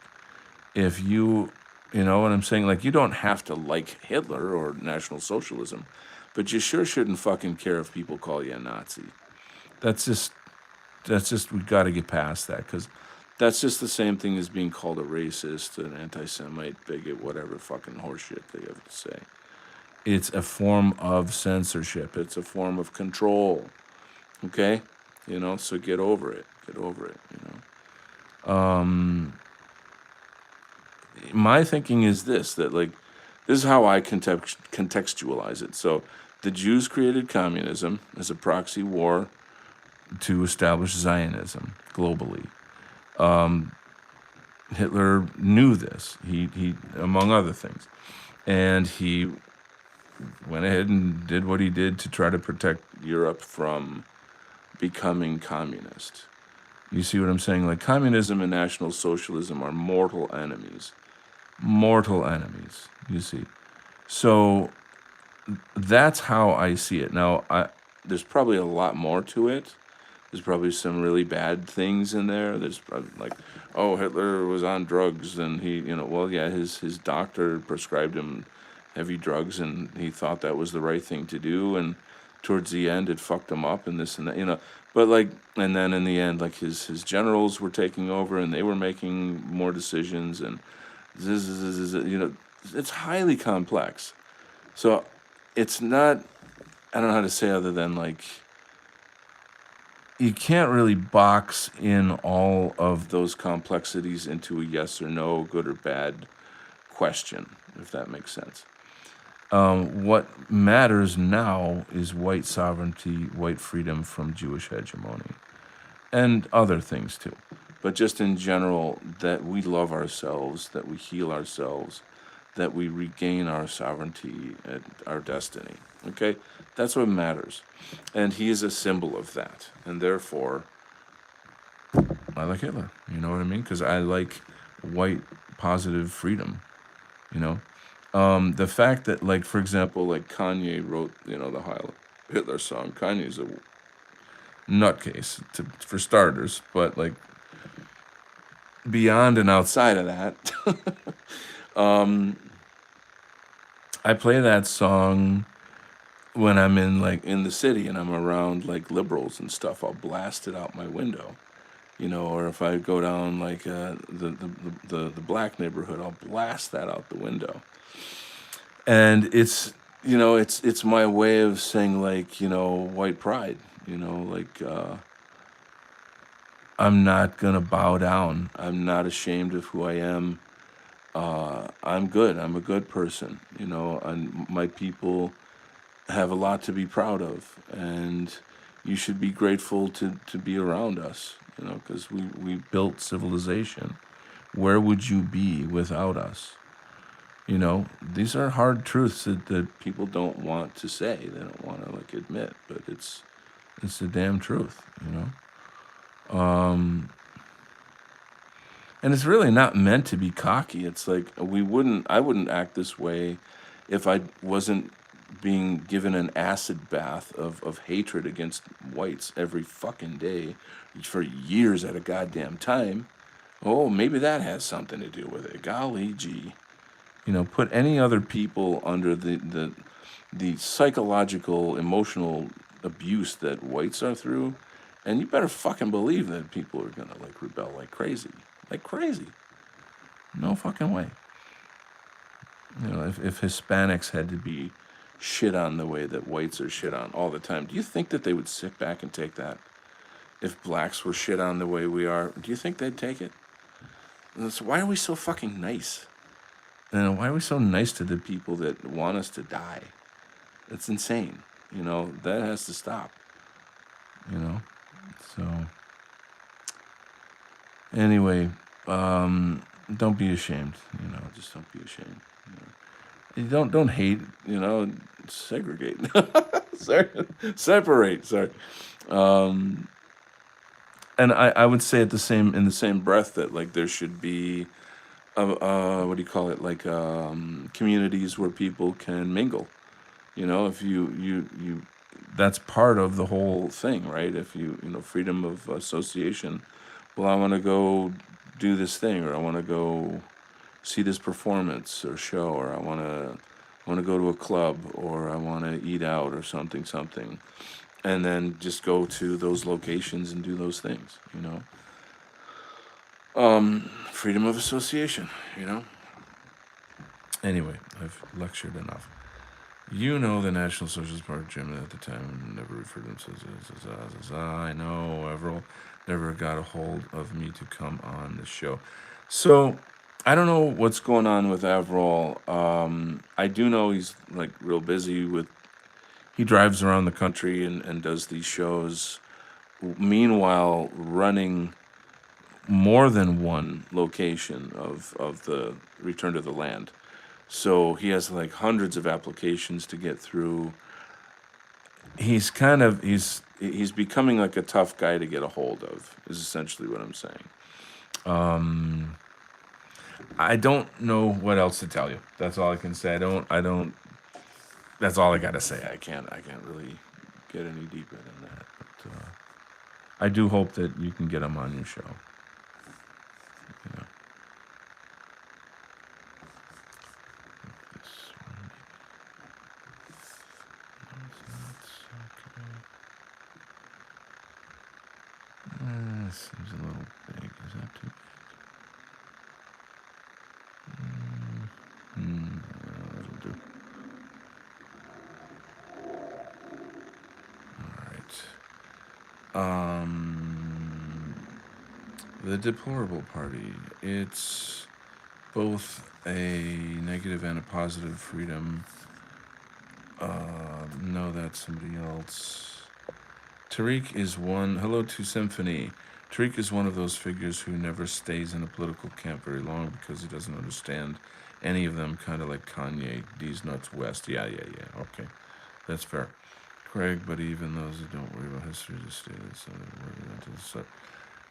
If you know what I'm saying? Like, you don't have to like Hitler or National Socialism, but you sure shouldn't fucking care if people call you a Nazi. That's just we got to get past that because that's just the same thing as being called a racist, an anti-Semite, bigot, whatever fucking horseshit they have to say. It's a form of censorship. It's a form of control. Okay, you know. So get over it. Get over it. You know. My thinking is this: that like this is how I contextualize it. So the Jews created communism as a proxy war to establish Zionism globally. Hitler knew this. He among other things, and he went ahead and did what he did to try to protect Europe from becoming communist. You see what I'm saying? Like communism and National Socialism are mortal enemies. Mortal enemies, you see. So that's how I see it. Now, there's probably a lot more to it. There's probably some really bad things in there. There's probably like, oh, Hitler was on drugs, and he, you know, well, yeah, his doctor prescribed him heavy drugs, and he thought that was the right thing to do, and towards the end, it fucked him up, and this and that, you know. But like, and then in the end, like his generals were taking over, and they were making more decisions, and you know, it's highly complex. So it's not. I don't know how to say other than like you can't really box in all of those complexities into a yes or no, good or bad question, if that makes sense. What matters now is white sovereignty, white freedom from Jewish hegemony, and other things too. But just in general, that we love ourselves, that we heal ourselves, that we regain our sovereignty and our destiny. Okay? That's what matters. And he is a symbol of that. And therefore, I like Hitler. You know what I mean? Because I like white positive freedom. You know? The fact that, like, for example, like Kanye wrote, you know, the Heil Hitler song. Kanye's a nutcase, for starters. But, like, beyond and outside of that, I play that song when I'm in the city and I'm around like liberals and stuff. I'll blast it out my window, you know. Or if I go down like the black neighborhood, I'll blast that out the window. And it's, you know, it's my way of saying, like, you know, white pride, you know, like I'm not gonna bow down. I'm not ashamed of who I am. I'm good. I'm a good person, you know, and my people have a lot to be proud of, and you should be grateful to be around us, you know, because we built civilization. Where would you be without us? You know, these are hard truths that people don't want to say. They don't want to like admit, but it's It's the damn truth, you know. Um, and it's really not meant to be cocky. It's like I wouldn't act this way if I wasn't being given an acid bath of hatred against whites every fucking day for years at a goddamn time. Oh, maybe that has something to do with it. Golly gee. You know, put any other people under the psychological, emotional abuse that whites are through, and you better fucking believe that people are gonna like rebel like crazy. Like crazy. No fucking way. You know, if Hispanics had to be shit on the way that whites are shit on all the time, do you think that they would sit back and take that? If blacks were shit on the way we are, do you think they'd take it? And so why are we so fucking nice? And why are we so nice to the people that want us to die? It's insane. You know, that has to stop. You know? So, anyway, don't be ashamed. You know, just don't be ashamed. You know? You don't hate. You know, segregate. Sorry, separate. Sorry. Um, and I would say in the same breath that like there should be what do you call it, like communities where people can mingle. You know, if you that's part of the whole thing, right? If you know, freedom of association. Well, I want to go do this thing, or I want to go see this performance or show, or I want to go to a club, or I want to eat out or something, and then just go to those locations and do those things. You know, freedom of association. You know. Anyway, I've lectured enough. You know the National Socialist Party chairman at the time never referred to himself as I know Avril never got a hold of me to come on the show. So I don't know what's going on with Avril. I do know he's like real busy with he drives around the country and does these shows. Meanwhile, running more than one location of the Return to the Land. So he has like hundreds of applications to get through. He's becoming like a tough guy to get a hold of, is essentially what I'm saying. I don't know what else to tell you. That's all I can say. I don't that's all I gotta say. I can't really get any deeper than that. But I do hope that you can get him on your show. You know. This one. This seems a little big. Is that too big? That'll do. All right. The Deplorable Party. It's both a negative and a positive freedom. No, that's somebody else. Tariq is one. Hello to Symphony. Tariq is one of those figures who never stays in a political camp very long because he doesn't understand any of them, kind of like Kanye, D's Nuts West. Yeah. Okay, that's fair. Craig, but even those who don't worry about history just stay so they worry about this.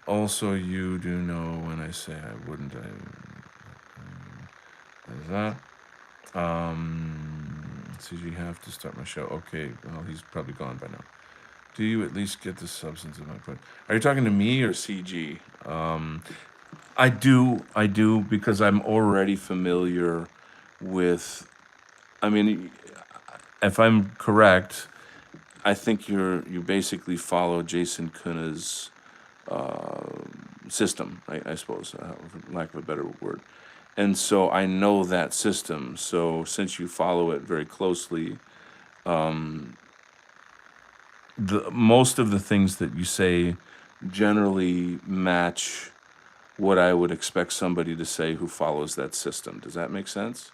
Also, you do know when I say I wouldn't. Is that? So you have to start my show. Okay, well, he's probably gone by now. Do you at least get the substance of my point? Are you talking to me or CG? I do, because I'm already familiar with. I mean, if I'm correct, I think you basically follow Jason Kuna's system, I suppose, for lack of a better word. And so I know that system. So since you follow it very closely, the most of the things that you say generally match what I would expect somebody to say who follows that system. Does that make sense?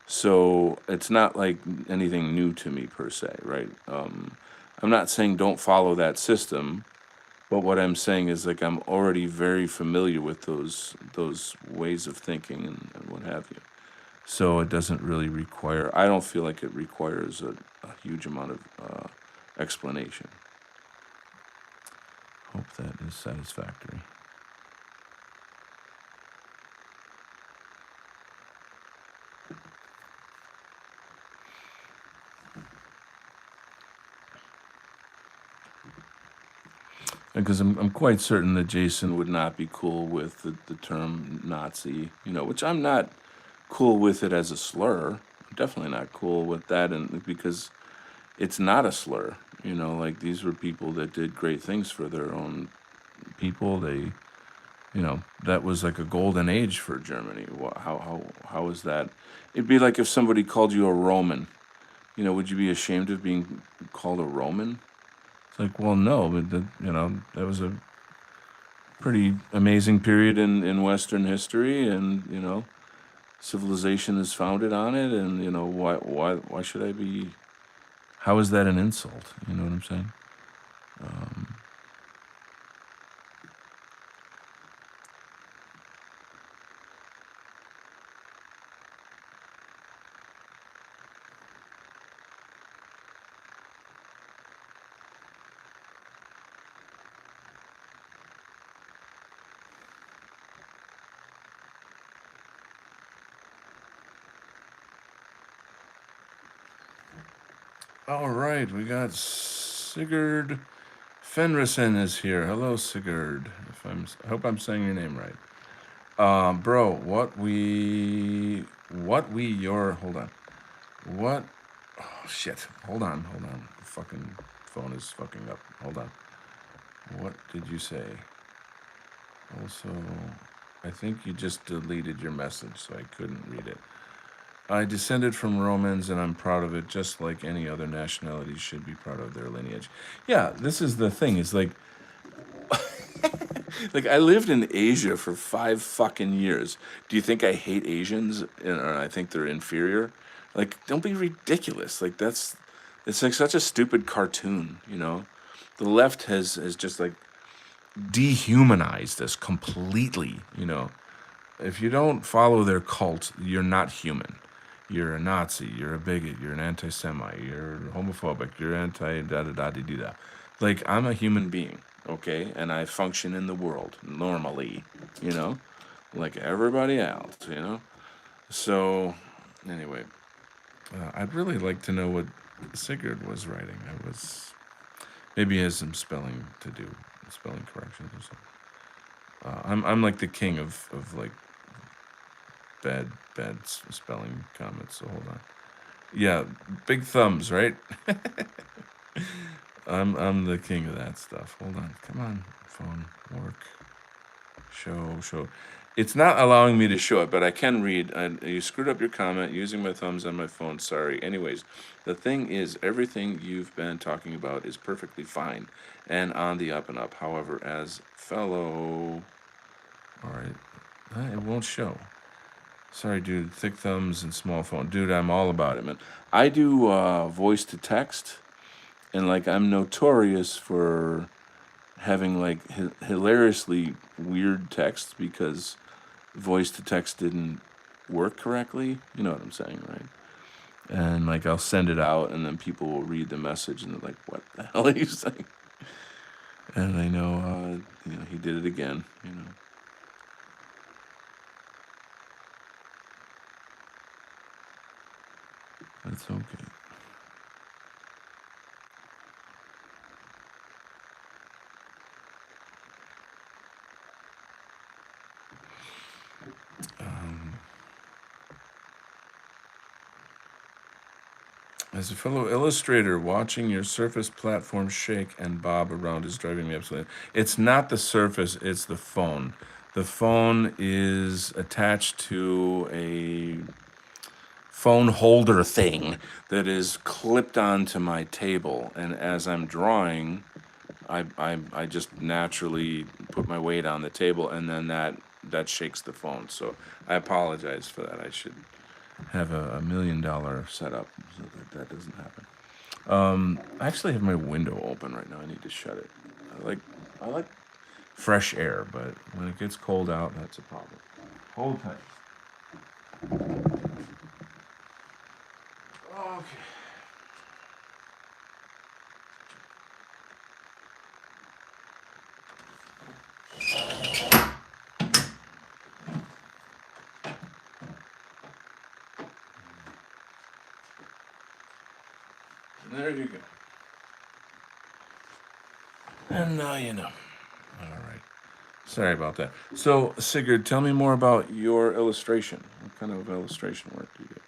So it's not like anything new to me per se, right? I'm not saying don't follow that system, but what I'm saying is like I'm already very familiar with those ways of thinking and what have you. So it doesn't really require. I don't feel like it requires a huge amount of explanation. hope that is satisfactory. Because I'm quite certain that Jason would not be cool with the term Nazi, which I'm not cool with it as a slur. I'm definitely not cool with that, and because it's not a slur, like these were people that did great things for their own people. They, that was like a golden age for Germany. How is that? It'd be like if somebody called you a Roman. Would you be ashamed of being called a Roman? It's like, well, no, but that was a pretty amazing period in Western history, and civilization is founded on it, and why should I be? How is that an insult? You know what I'm saying? All right, we got Sigurd Fenrison is here. Hello, Sigurd. I hope I'm saying your name right. Bro, hold on. What? Oh, shit. Hold on. The fucking phone is fucking up. Hold on. What did you say? Also, I think you just deleted your message, so I couldn't read it. I descended from Romans, and I'm proud of it, just like any other nationality should be proud of their lineage. Yeah, this is the thing. It's like I lived in Asia for 5 fucking years. Do you think I hate Asians or I think they're inferior? Like, don't be ridiculous. It's like such a stupid cartoon, The left has just like dehumanized us completely, If you don't follow their cult, you're not human. You're a Nazi, you're a bigot, you're an anti-Semite, you're homophobic, you're anti-da-da-da-da-da. Like, I'm a human being, okay? And I function in the world normally, like everybody else. So, anyway, I'd really like to know what Sigurd was writing. Maybe he has some spelling to do, spelling corrections or something. I'm like the king of like bad spelling comments. So hold on. Yeah, big thumbs, right? I'm the king of that stuff. Hold on, come on, phone, work, show. It's not allowing me to show it, but I can read. You screwed up your comment using my thumbs on my phone. Sorry. Anyways, the thing is, everything you've been talking about is perfectly fine and on the up and up. However, as fellow, all right, it won't show. Sorry, dude. Thick thumbs and small phone. Dude, I'm all about it, man. I do voice to text, and like I'm notorious for having like hilariously weird texts because voice to text didn't work correctly. You know what I'm saying, right? And like I'll send it out, and then people will read the message, and they're like, "What the hell are you saying?" And I know, he did it again. That's okay. As a fellow illustrator, watching your Surface platform shake and bob around is driving me absolutely. It's not the Surface, it's the phone. The phone is attached to a phone holder thing that is clipped onto my table, and as I'm drawing, I just naturally put my weight on the table, and then that shakes the phone. So I apologize for that. I should have a $1 million setup so that doesn't happen. I actually have my window open right now. I need to shut it. I like fresh air, but when it gets cold out, that's a problem. Hold tight. Okay. There you go. And now you know. All right. Sorry about that. So, Sigurd, tell me more about your illustration. What kind of illustration work do you do?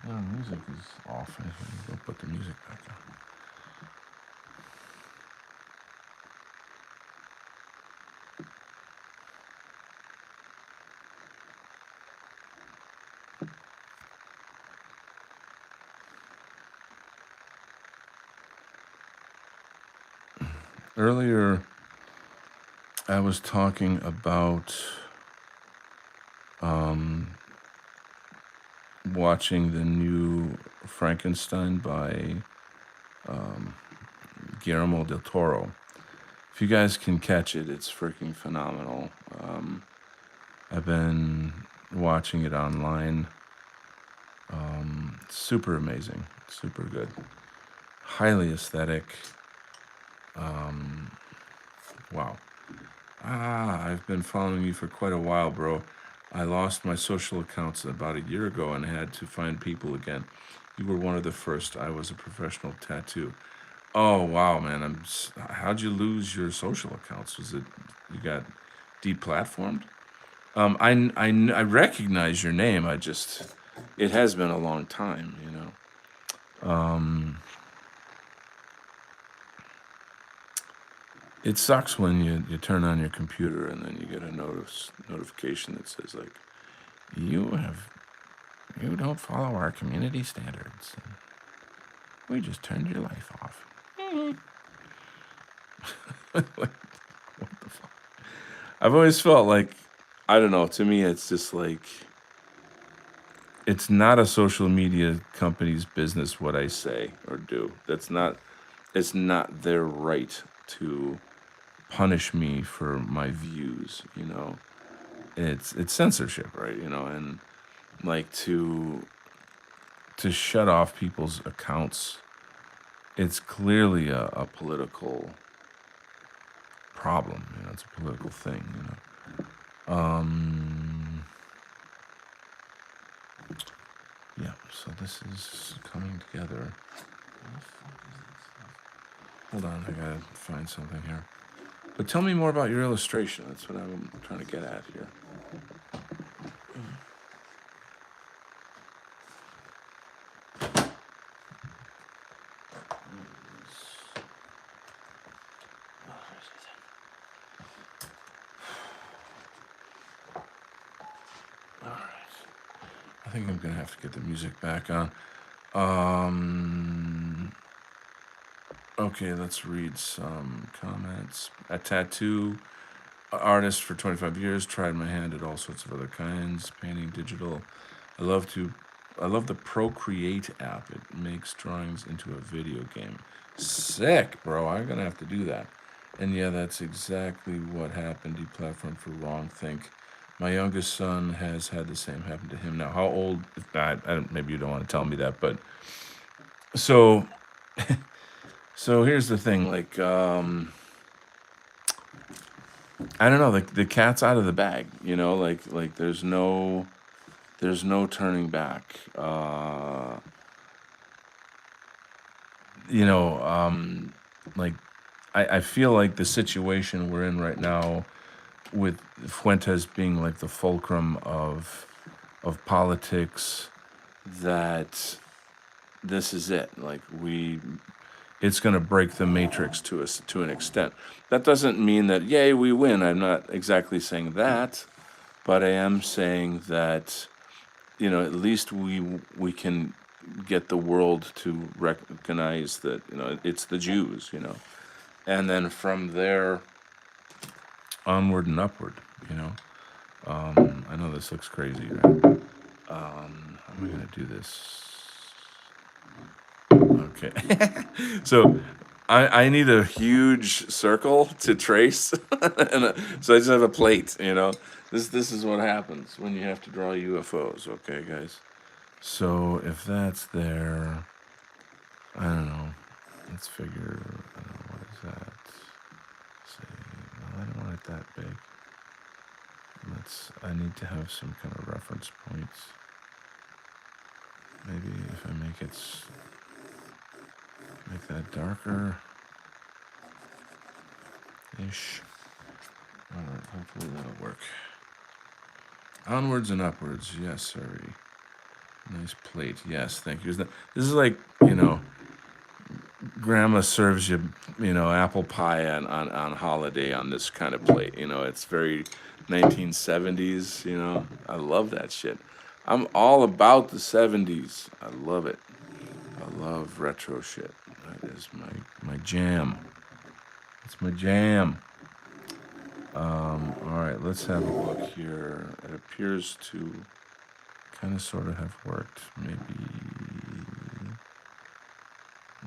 Oh, music is off. I need to go put the music back on. Earlier, I was talking about watching the new Frankenstein by Guillermo del Toro. If you guys can catch it, it's freaking phenomenal. I've been watching it online. Super amazing, super good, highly aesthetic. Wow. I've been following you for quite a while, bro. I lost my social accounts about a year ago and had to find people again. You were one of the first. I was a professional tattoo. Oh wow, man! How'd you lose your social accounts? Was it you got deplatformed? I recognize your name. It has been a long time, you know. It sucks when you turn on your computer and then you get a notification that says like you have you don't follow our community standards. We just turned your life off. What the fuck? I've always felt like I don't know. To me, it's just like it's not a social media company's business what I say or do. It's not their right to punish me for my views, you know. It's censorship, right? You know, and like to shut off people's accounts, it's clearly a political problem, you know, it's a political thing, you know. Yeah, so this is coming together. What the fuck is this stuff? Hold on, I gotta find something here. But tell me more about your illustration. That's what I'm trying to get at here. All right. I think I'm gonna have to get the music back on. Okay, let's read some comments. A tattoo artist for 25 years, tried my hand at all sorts of other kinds, painting, digital. I love to I love the Procreate app. It makes drawings into a video game. Sick, bro. I'm gonna have to do that. And yeah, that's exactly what happened. Deplatformed for wrong think. My youngest son has had the same happen to him now. How old? Maybe you don't want to tell me that, but so so here's the thing. Like, I don't know. The cat's out of the bag. You know, like there's no turning back. You know, like I feel like the situation we're in right now with Fuentes being like the fulcrum of politics, that this is it. Like it's going to break the matrix to an extent. That doesn't mean that yay we win. I'm not exactly saying that, but I am saying that you know at least we can get the world to recognize that you know it's the Jews, you know, and then from there onward and upward, you know. I know this looks crazy, right? How am I gonna do this? Okay. So I need a huge circle to trace, so I just have a plate. You know, this is what happens when you have to draw UFOs. Okay, guys. So if that's there, I don't know. Let's figure. I don't know what is that. Say, no, I don't want it that big. I need to have some kind of reference points. Maybe if I make that darker ish. All right, hopefully that'll work. Onwards and upwards, yes, sir. Nice plate, yes, thank you. This is like, grandma serves you, apple pie on holiday on this kind of plate. It's very 1970s, I love that shit. I'm all about the 70s. I love it. I love retro shit. That is my jam. It's my jam. All right, let's have a look here. It appears to kind of sort of have worked. Maybe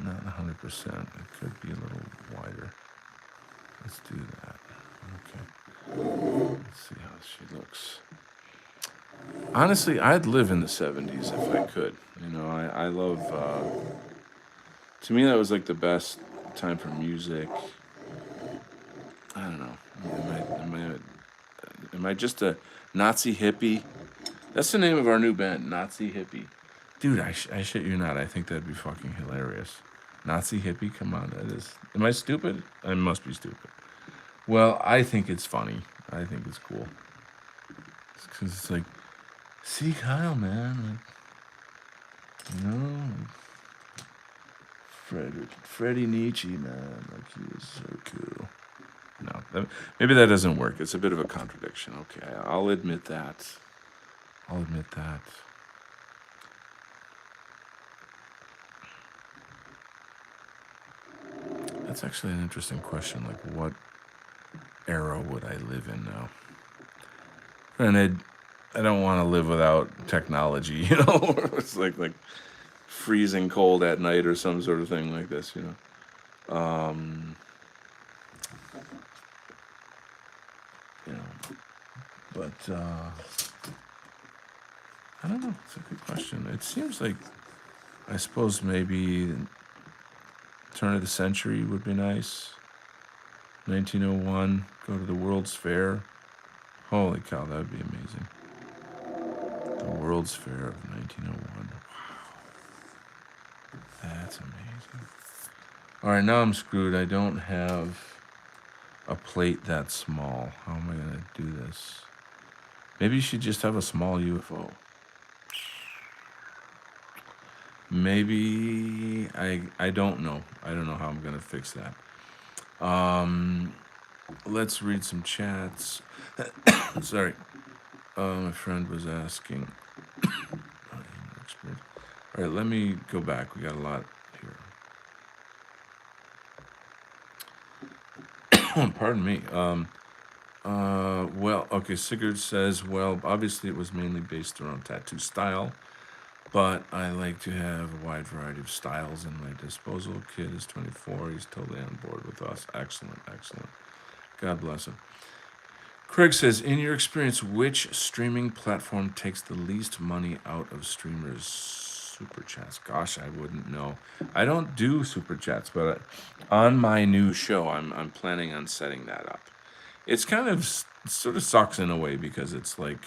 not 100%. It could be a little wider. Let's do that. Okay. Let's see how she looks. Honestly, I'd live in the 70s if I could. I love, to me, that was like the best time for music. I don't know. Am I just a Nazi hippie? That's the name of our new band, Nazi Hippie. Dude, I shit you not. I think that'd be fucking hilarious. Nazi hippie? Come on, that is. Am I stupid? I must be stupid. Well, I think it's funny. I think it's cool. Because it's like, see, Kyle, man. Freddie Nietzsche, man. Like, he was so cool. No, maybe that doesn't work. It's a bit of a contradiction. Okay, I'll admit that. That's actually an interesting question. Like, what era would I live in now? Granted, I don't want to live without technology, It's like freezing cold at night or some sort of thing like this, But I don't know. It's a good question. It seems like, I suppose maybe turn of the century would be nice. 1901, go to the World's Fair. Holy cow, that would be amazing. The World's Fair of 1901. Wow. That's amazing. All right, now I'm screwed. I don't have a plate that small. How am I going to do this? Maybe you should just have a small UFO. Maybe I don't know. I don't know how I'm going to fix that. Let's read some chats. Sorry. My friend was asking. All right, let me go back. We got a lot here. Pardon me. Well, okay, Sigurd says, well, obviously it was mainly based around tattoo style, but I like to have a wide variety of styles in my disposal. Kid is 24. He's totally on board with us. Excellent. God bless him. Craig says, in your experience, which streaming platform takes the least money out of streamers' super chats? Gosh, I wouldn't know. I don't do super chats, but on my new show, I'm planning on setting that up. It's kind of sort of sucks in a way because it's like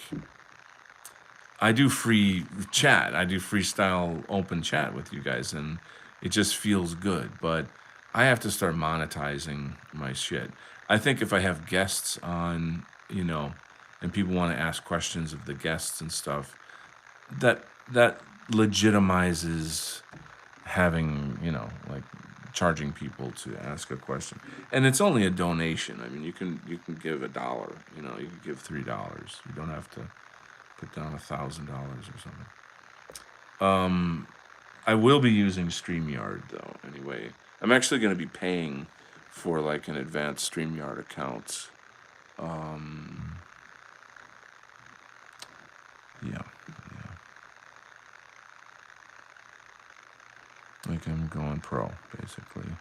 I do free chat. I do freestyle open chat with you guys, and it just feels good. But I have to start monetizing my shit. I think if I have guests on, and people want to ask questions of the guests and stuff, that legitimizes having, like charging people to ask a question. And it's only a donation. I mean, you can give $1, you can give $3. You don't have to put down $1,000 or something. I will be using StreamYard though. Anyway, I'm actually going to be paying for like an advanced StreamYard account. Yeah. Like I'm going pro, basically.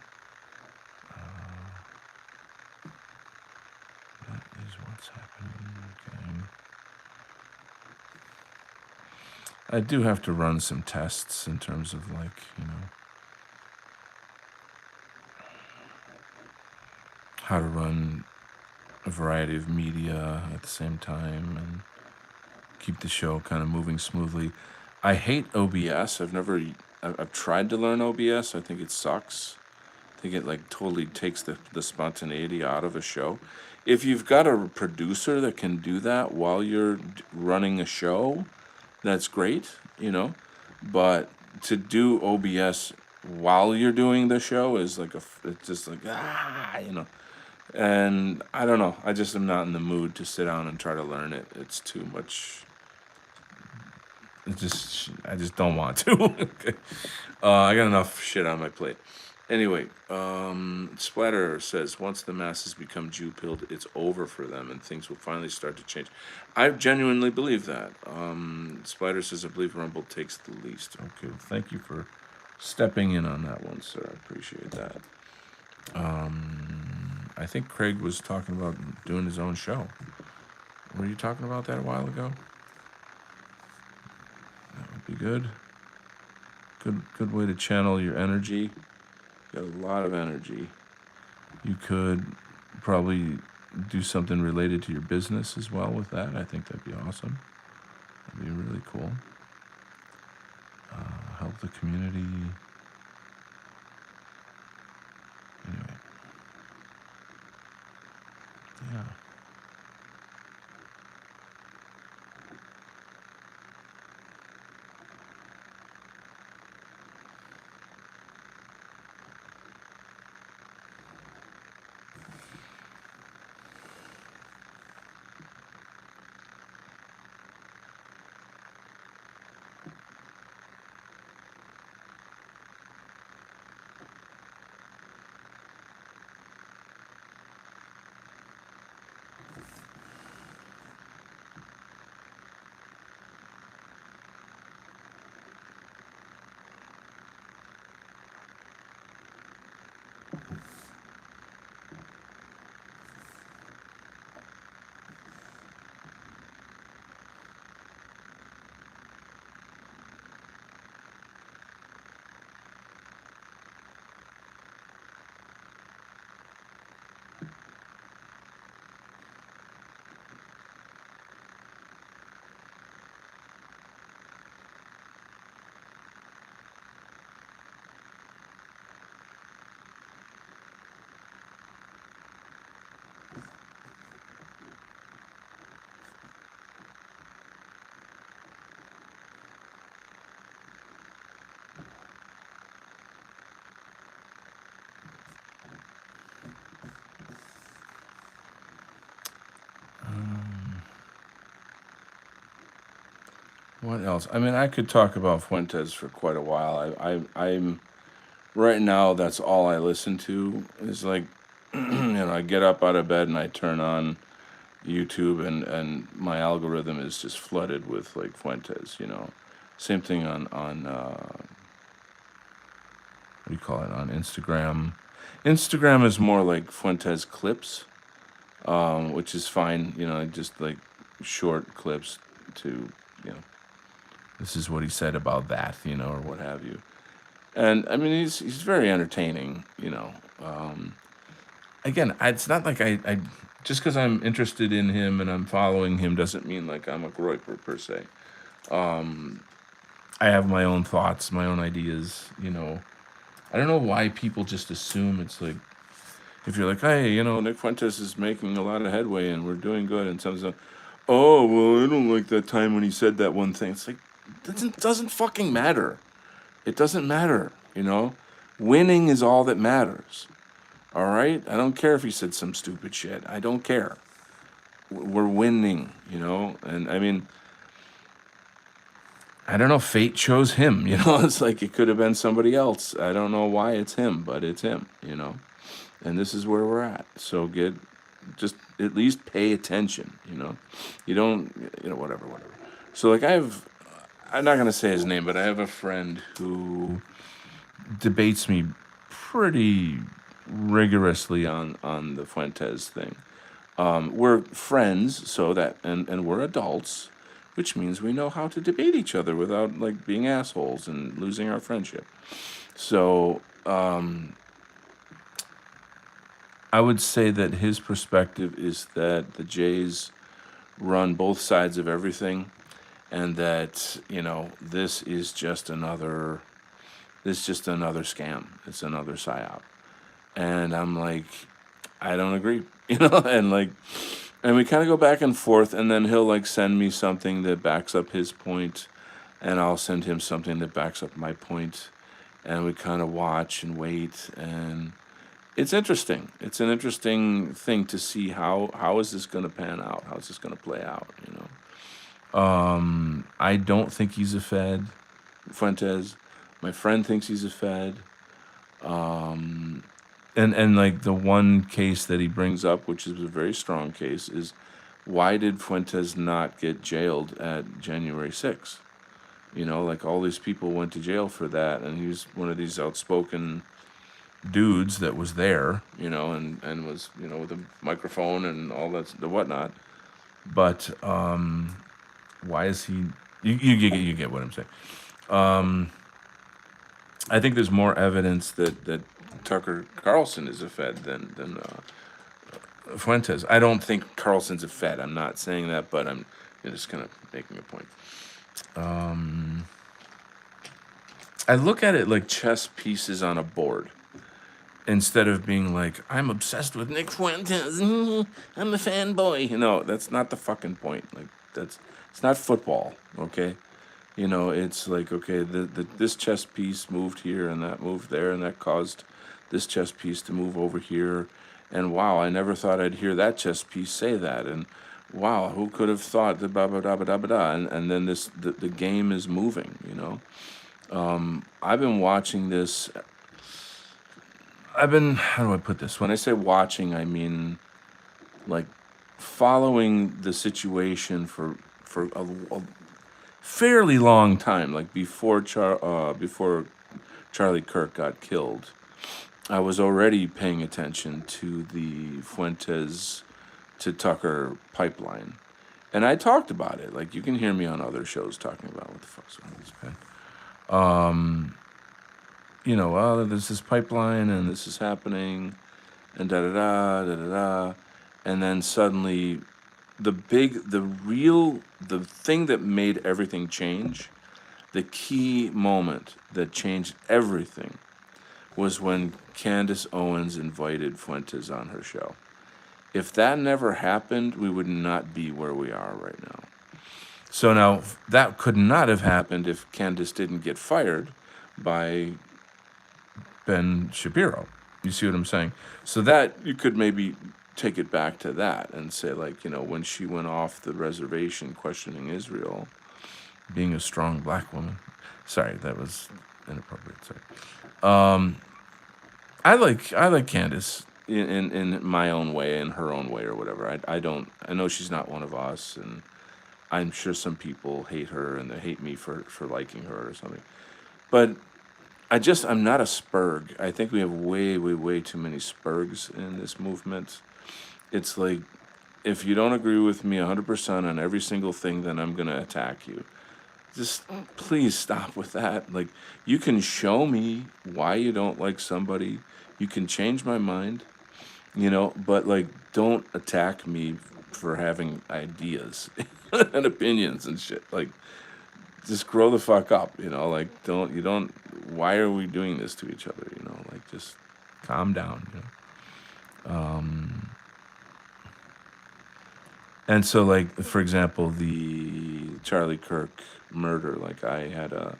That is what's happening. Okay. I do have to run some tests in terms of like, how to run a variety of media at the same time and keep the show kind of moving smoothly. I hate OBS. I've tried to learn OBS. I think it sucks. I think it like totally takes the spontaneity out of a show. If you've got a producer that can do that while you're running a show, that's great, you know. But to do OBS while you're doing the show is like it's just like you know. And I don't know. I just am not in the mood to sit down and try to learn it. It's too much. I just don't want to. Okay. I got enough shit on my plate. Anyway, Splatter says once the masses become Jew pilled, it's over for them, and things will finally start to change. I genuinely believe that. Splatter says I believe Rumble takes the least. Okay, well, thank you for stepping in on that one, sir. I appreciate that. I think Craig was talking about doing his own show. Were you talking about that a while ago? That would be good. Good way to channel your energy. Got a lot of energy. You could probably do something related to your business as well with that. I think that'd be awesome. That'd be really cool. Help the community. Anyway. Yeah. What else? I mean, I could talk about Fuentes for quite a while. I'm right now. That's all I listen to. Is like, I get up out of bed and I turn on YouTube, and my algorithm is just flooded with like Fuentes. Same thing on what do you call it, on Instagram. Instagram is more like Fuentes clips, which is fine. Just like short clips to you know this is what he said about that, or what have you. And I mean, he's very entertaining. Again, it's not like I just because I'm interested in him and I'm following him doesn't mean like I'm a Groyper per se. I have my own thoughts, my own ideas. I don't know why people just assume it's like if you're like, hey, Nick Fuentes is making a lot of headway and we're doing good, and someone's like, oh well, I don't like that time when he said that one thing. It's like doesn't fucking matter. It doesn't matter. Winning is all that matters. All right? I don't care if he said some stupid shit. I don't care. We're winning, And I mean, I don't know. Fate chose him, It's like it could have been somebody else. I don't know why it's him, but it's him, And this is where we're at. So just at least pay attention, You don't, whatever. So like I'm not gonna say his name, but I have a friend who debates me pretty rigorously on the Fuentes thing. We're friends, so that and we're adults, which means we know how to debate each other without like being assholes and losing our friendship. So I would say that his perspective is that the Jays run both sides of everything, and that this is just another scam. It's another psyop, and I'm like, I don't agree, and we kind of go back and forth, and then he'll like send me something that backs up his point, and I'll send him something that backs up my point, and we kind of watch and wait, and it's interesting. It's an interesting thing to see how is this going to pan out? How is this going to play out? I don't think he's a Fed, Fuentes. My friend thinks he's a Fed. And like the one case that he brings up, which is a very strong case, is why did Fuentes not get jailed at January 6th? Like all these people went to jail for that, and he was one of these outspoken dudes that was there, and was, with a microphone and all that, the whatnot. But why is he? You get what I'm saying. I think there's more evidence that Tucker Carlson is a Fed than Fuentes. I don't think Carlson's a Fed. I'm not saying that, but I'm just kind of making a point. I look at it like chess pieces on a board instead of being like, I'm obsessed with Nick Fuentes. I'm a fanboy. That's not the fucking point. Like, it's not football, okay? It's like, okay, this chess piece moved here and that moved there, and that caused this chess piece to move over here. And wow, I never thought I'd hear that chess piece say that. And wow, who could have thought that blah, blah, blah, blah, blah, blah. And then the game is moving, I've been watching this. How do I put this? When I say watching, I mean like following the situation for a fairly long time, like before Charlie Kirk got killed. I was already paying attention to the Fuentes to Tucker pipeline, and I talked about it. Like, you can hear me on other shows talking about what the fuck's wrong with this guy. There's this pipeline and this is happening, and da da da da da da, and then suddenly, the thing that made everything change, the key moment that changed everything, was when Candace Owens invited Fuentes on her show. If that never happened, we would not be where we are right now. So now, that could not have happened if Candace didn't get fired by Ben Shapiro. You see what I'm saying? So that, you could maybe take it back to that and say, like, when she went off the reservation questioning Israel, being a strong black woman. Sorry, that was inappropriate. Sorry. I like Candace in my own way, in her own way, or whatever. I know she's not one of us, and I'm sure some people hate her and they hate me for liking her or something. But I'm not a Spurg. I think we have way, way, way too many Spurgs in this movement. It's like, if you don't agree with me 100% on every single thing, then I'm going to attack you. Just please stop with that. Like, you can show me why you don't like somebody. You can change my mind, but like, don't attack me for having ideas and opinions and shit. Like, just grow the fuck up, like, why are we doing this to each other? Like, just calm down. And so, like, for example, the Charlie Kirk murder, like, I had a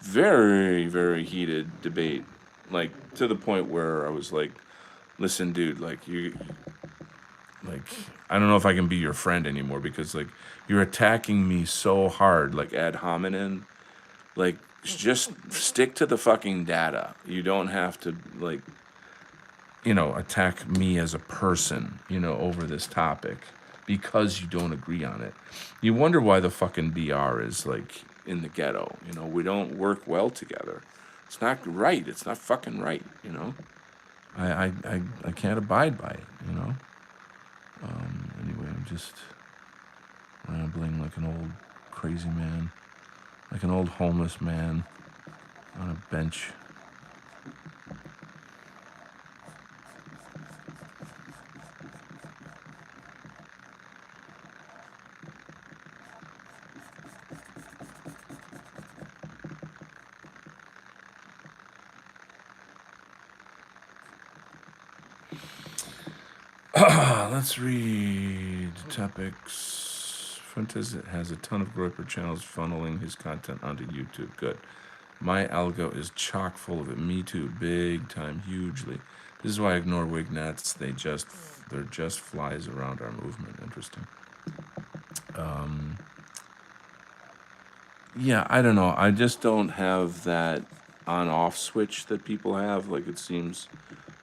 very, very heated debate, like, to the point where I was like, listen, dude, like, I don't know if I can be your friend anymore, because, like, you're attacking me so hard, like, ad hominem. Like, just stick to the fucking data. You don't have to, like, attack me as a person, over this topic, because you don't agree on it. You wonder why the fucking BR is, like, in the ghetto. We don't work well together. It's not right. It's not fucking right, I can't abide by it. Anyway, I'm just rambling like an old crazy man, like an old homeless man on a bench. Let's read topics. Fuentes has a ton of Groyper channels funneling his content onto YouTube. Good. My algo is chock full of it. Me too. Big time. Hugely. This is why I ignore Wignats. They're just flies around our movement. Interesting. Yeah, I don't know. I just don't have that on-off switch that people have. Like it seems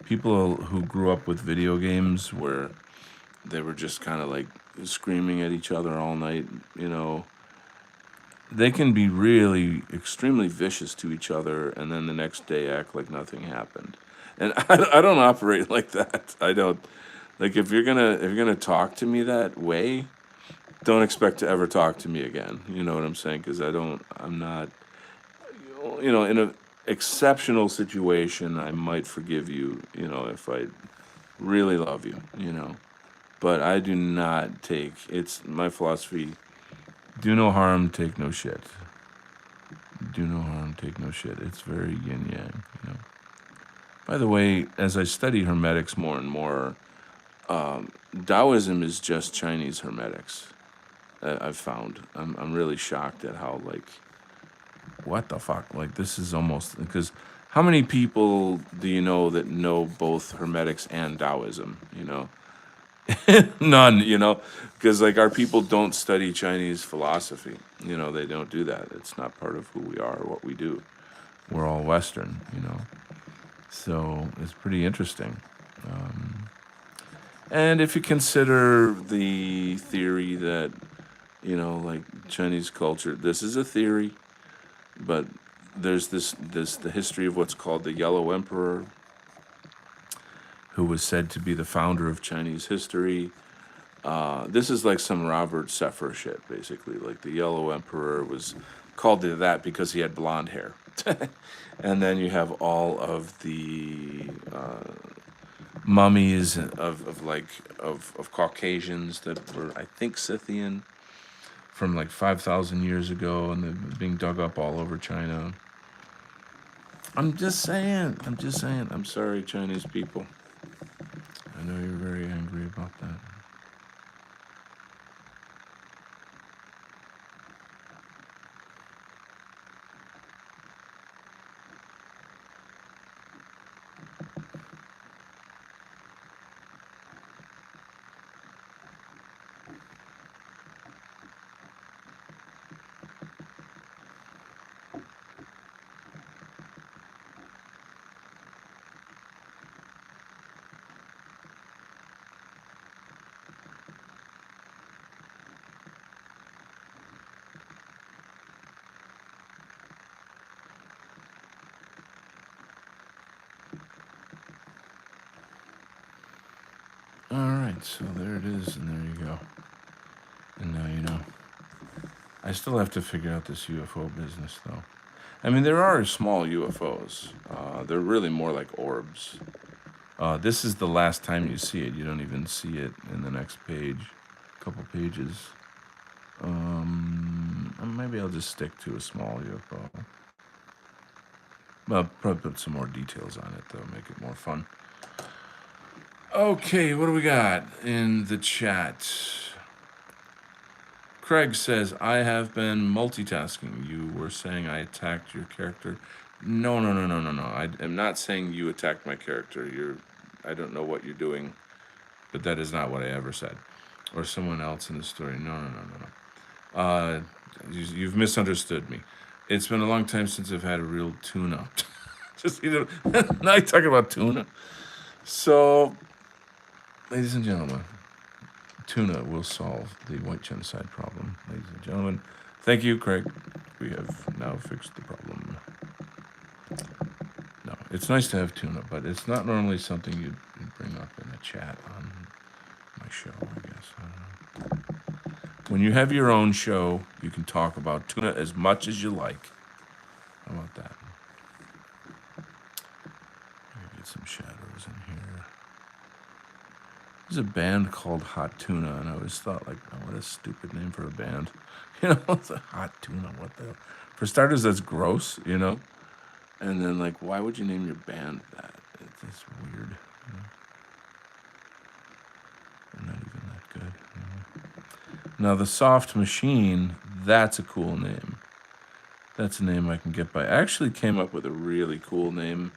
people who grew up with video games where they were just kind of like screaming at each other all night, you know, they can be really extremely vicious to each other and then the next day act like nothing happened. And I don't operate like that. I don't like if you're gonna talk to me that way, don't expect to ever talk to me again. You know what I'm saying? Because I'm not, in a exceptional situation, I might forgive you, if I really love you, But I do not take, it's my philosophy, do no harm, take no shit. Do no harm, take no shit. It's very yin yang. By the way, as I study hermetics more and more, Taoism is just Chinese hermetics. I've found. I'm really shocked at how like, what the fuck? Like this is almost because how many people do you know that know both hermetics and Taoism? None. Because like our people don't study Chinese philosophy. They don't do that. It's not part of who we are or what we do. We're all Western. So it's pretty interesting. And if you consider the theory that, like Chinese culture, this is a theory, but there's the history of what's called the Yellow Emperor, who was said to be the founder of Chinese history. This is like some Robert Sefer shit, basically. Like the Yellow Emperor was called that because he had blonde hair. And then you have all of the mummies of Caucasians that were, I think, Scythian from like 5,000 years ago, and they're being dug up all over China. I'm just saying. I'm sorry, Chinese people. I know you're very angry about that. All right, so there it is, and there you go. And now you know. I still have to figure out this UFO business, though. I mean, there are small UFOs. They're really more like orbs. This is the last time you see it. You don't even see it in the next page, couple pages. Maybe I'll just stick to a small UFO. Well, probably put some more details on it, though, make it more fun. Okay, what do we got in the chat? Craig says, I have been multitasking. You were saying I attacked your character. No. I am not saying you attacked my character. I don't know what you're doing, but that is not what I ever said. Or someone else in the story. No. You've misunderstood me. It's been a long time since I've had a real tuna. Just, now you're talking about tuna. So, ladies and gentlemen, tuna will solve the white genocide problem. Ladies and gentlemen, thank you, Craig. We have now fixed the problem. No, it's nice to have tuna, but it's not normally something you'd bring up in a chat on my show, I guess. I don't know. When you have your own show, you can talk about tuna as much as you like. How about that? Get some shadows in here. There's a band called Hot Tuna, and I always thought, like, oh, what a stupid name for a band. It's a Hot Tuna. What the hell? For starters, that's gross, And then, like, why would you name your band that? It's weird. They're not even that good. Now, the Soft Machine, that's a cool name. That's a name I can get by. I actually came up with a really cool name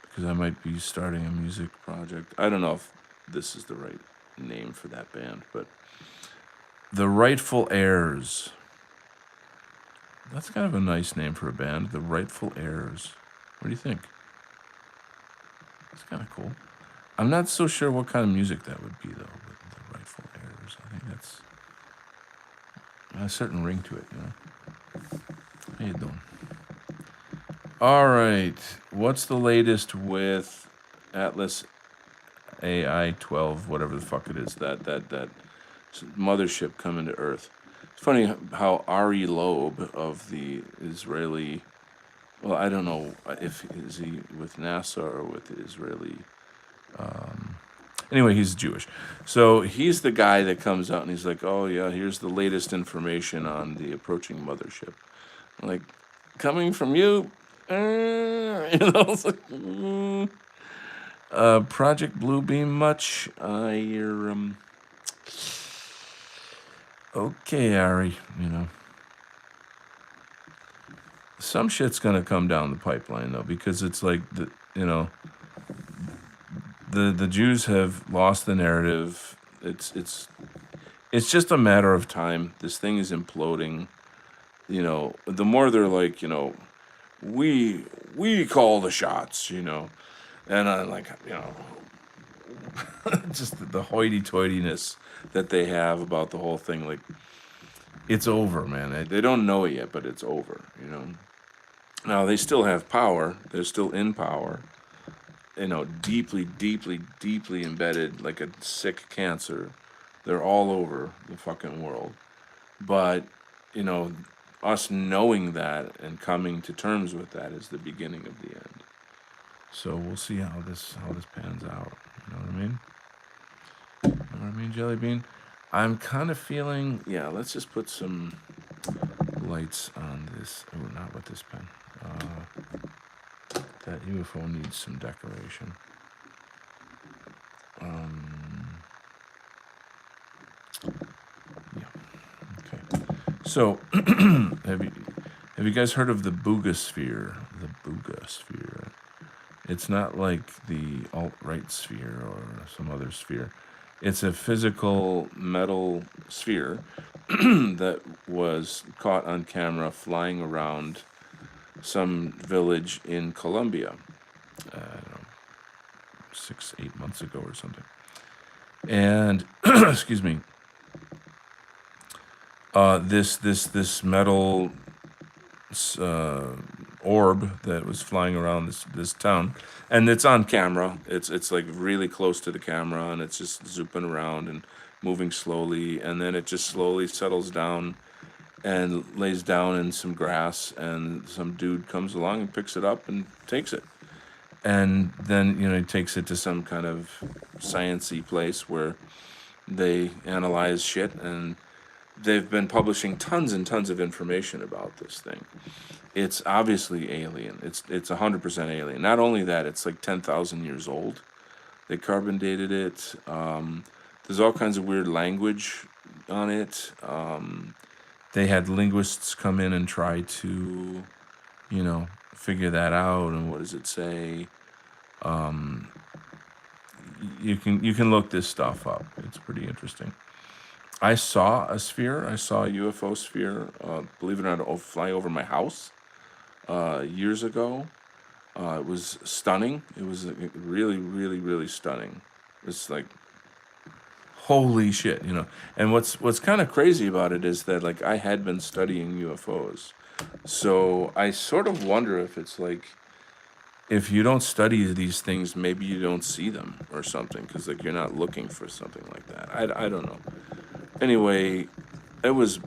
because I might be starting a music project. I don't know if this is the right name for that band, but The Rightful Heirs. That's kind of a nice name for a band, The Rightful Heirs. What do you think? It's kind of cool. I'm not so sure what kind of music that would be, though, with The Rightful Heirs. I think that's a certain ring to it, you know? How you doing? All right. What's the latest with Atlas AI 12, whatever the fuck it is, that mothership coming to Earth? It's funny how Ari Loeb of the Israeli, well, I don't know if is he with NASA or with the Israeli. Anyway, he's Jewish, so he's the guy that comes out and he's like, "Oh yeah, here's the latest information on the approaching mothership." I'm like, coming from you, you know, it's like, Project Bluebeam much? You're okay, Ari. You know, some shit's gonna come down the pipeline though, because it's like the Jews have lost the narrative. It's just a matter of time. This thing is imploding. You know, the more they're like, we call the shots, and I'm like, just the hoity-toityness that they have about the whole thing. Like, it's over, man. They don't know it yet, but it's over. Now they still have power. They're still in power. Deeply, deeply, deeply embedded, like a sick cancer. They're all over the fucking world. But, us knowing that and coming to terms with that is the beginning of the end. So we'll see how this pans out. You know what I mean? You know what I mean, Jelly Bean? I'm kind of feeling, yeah, let's just put some lights on this. Oh, not with this pen. That UFO needs some decoration. Yeah. Okay. So, have you guys heard of the Boogosphere? The Boogosphere. It's not like the alt-right sphere or some other sphere. It's a physical metal sphere that was caught on camera flying around some village in Colombia, I don't know, 6-8 months ago or something. And excuse me, this metal orb that was flying around this town, and it's on camera. It's like really close to the camera, and it's just zooping around and moving slowly, and then it just slowly settles down and lays down in some grass, and some dude comes along and picks it up and takes it. And then, he takes it to some kind of science-y place where they analyze shit, and they've been publishing tons and tons of information about this thing. It's obviously alien. It's 100% alien. Not only that, it's like 10,000 years old. They carbon dated it. There's all kinds of weird language on it. They had linguists come in and try to, figure that out. And what does it say? You can look this stuff up. It's pretty interesting. I saw a sphere. I saw a UFO sphere, believe it or not, fly over my house years ago. It was stunning. It was really, really, really stunning. It's like, holy shit, And what's kind of crazy about it is that, like, I had been studying UFOs. So I sort of wonder if it's like, if you don't study these things, maybe you don't see them or something, because, like, you're not looking for something like that. I don't know. Anyway, it was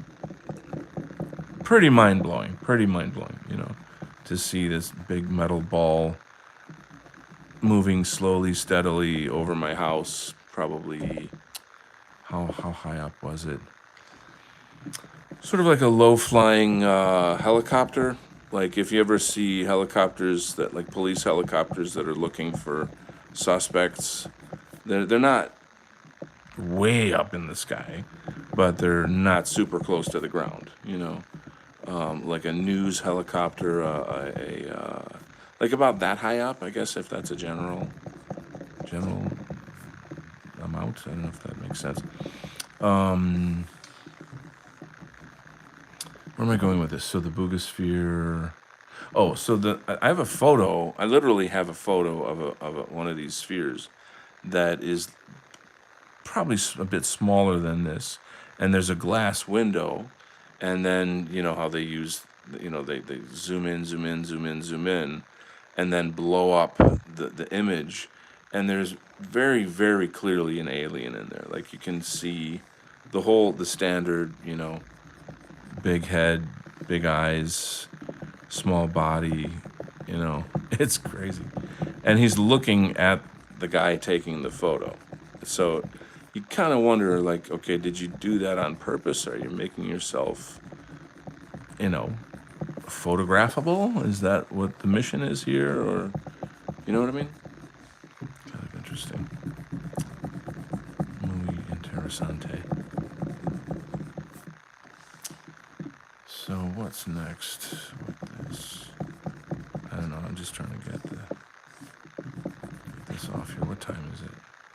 pretty mind-blowing, to see this big metal ball moving slowly, steadily over my house. Probably, how high up was it? Sort of like a low-flying helicopter. Like, if you ever see helicopters that, like, police helicopters that are looking for suspects, they're not way up in the sky, but they're not super close to the ground, like a news helicopter, like about that high up, I guess, if that's a general amount. I don't know if that makes sense. Where am I going with this? So the Boogosphere. Oh, so I have a photo. I literally have a photo of one of these spheres that is probably a bit smaller than this, and there's a glass window, and then how they use, they zoom in, zoom in, zoom in, zoom in, and then blow up the image, and there's very, very clearly an alien in there. Like you can see the standard, big head, big eyes, small body, it's crazy. And he's looking at the guy taking the photo. So you kind of wonder, like, okay, did you do that on purpose? Are you making yourself, photographable? Is that what the mission is here? Or, you know what I mean? Kind of interesting. Muy interesante. So what's next with this? I don't know. I'm just trying to get this off here. What time is it?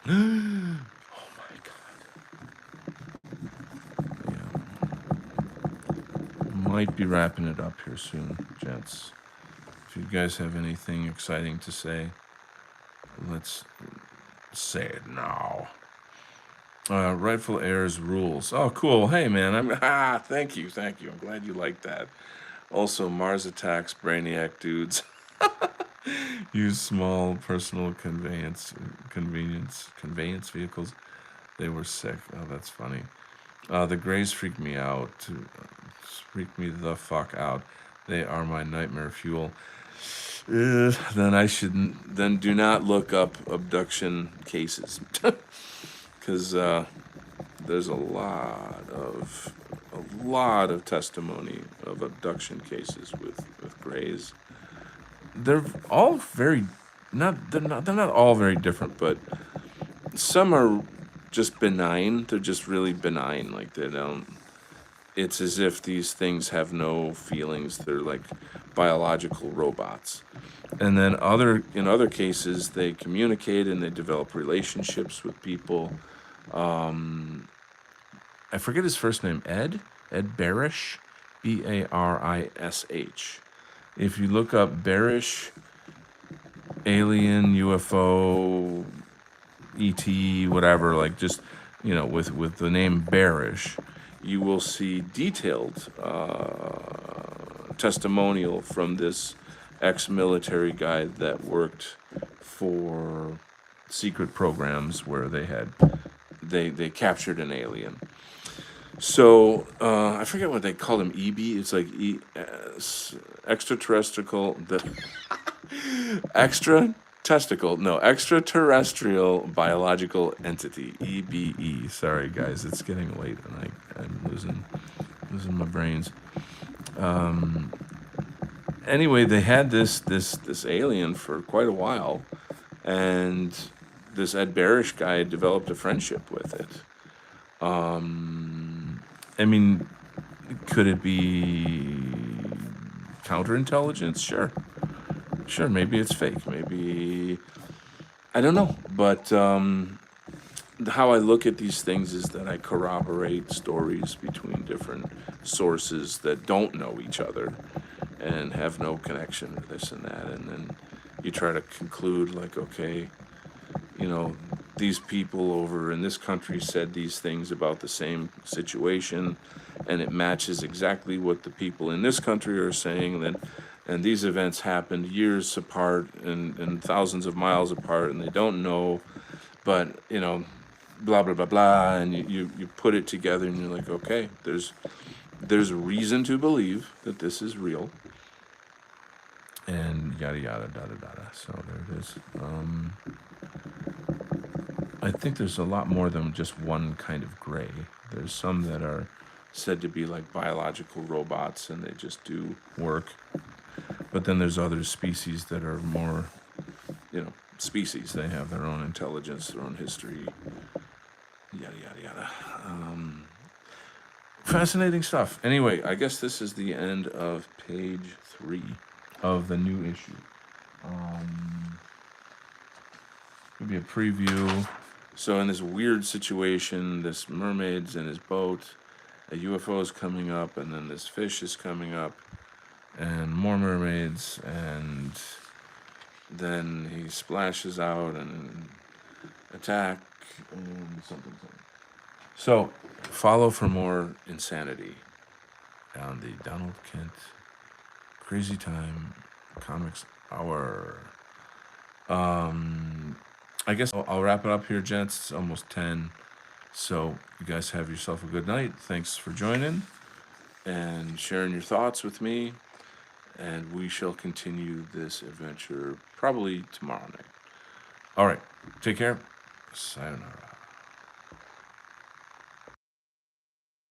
Oh my God. Yeah. Might be wrapping it up here soon, gents. If you guys have anything exciting to say, let's say it now. Rightful heirs rules. Oh, cool. Hey, man. Thank you. I'm glad you like that. Also, Mars attacks Brainiac dudes. Use small personal conveyance vehicles. They were sick. Oh, that's funny. The Greys freak me out. Freak me the fuck out. They are my nightmare fuel. Then I shouldn't. Then do not look up abduction cases, because there's a lot of testimony of abduction cases with Greys. They're all very they're not all very different, but some are just benign. They're just really benign. Like they don't. It's as if these things have no feelings. They're like biological robots. And then in other cases, they communicate and they develop relationships with people. I forget his first name. Ed Barish, Barish. If you look up Barish, alien, UFO, ET, whatever, like just with the name Barish, you will see detailed testimonial from this ex-military guy that worked for secret programs where they captured an alien. So I forget what they called him. EB. It's like extraterrestrial. Extraterrestrial biological entity. EBE. Sorry guys, it's getting late and I'm losing my brains. Anyway, they had this alien for quite a while, and this Ed Barish guy developed a friendship with it. I mean, could it be counterintelligence? Sure. Maybe it's fake. Maybe I don't know. But how I look at these things is that I corroborate stories between different sources that don't know each other and have no connection to this and that, and then you try to conclude like, okay, these people over in this country said these things about the same situation, and it matches exactly what the people in this country are saying. And these events happened years apart and thousands of miles apart, and they don't know, but blah blah blah blah, and you put it together, and you're like, okay, there's reason to believe that this is real, and yada yada yada yada. So there it is. I think there's a lot more than just one kind of gray. There's some that are said to be like biological robots and they just do work. But then there's other species that are more, species. They have their own intelligence, their own history, yada, Fascinating stuff. Anyway, I guess this is the end of page 3 of the new issue. Maybe a preview. So in this weird situation, this mermaid's in his boat, a UFO is coming up, and then this fish is coming up, and more mermaids, and then he splashes out and attack, and something. So follow for more insanity on the Donald Kent Crazy Time Comics Hour. I guess I'll wrap it up here, gents. It's almost 10. So you guys have yourself a good night. Thanks for joining and sharing your thoughts with me. And we shall continue this adventure probably tomorrow night. All right. Take care. Sayonara.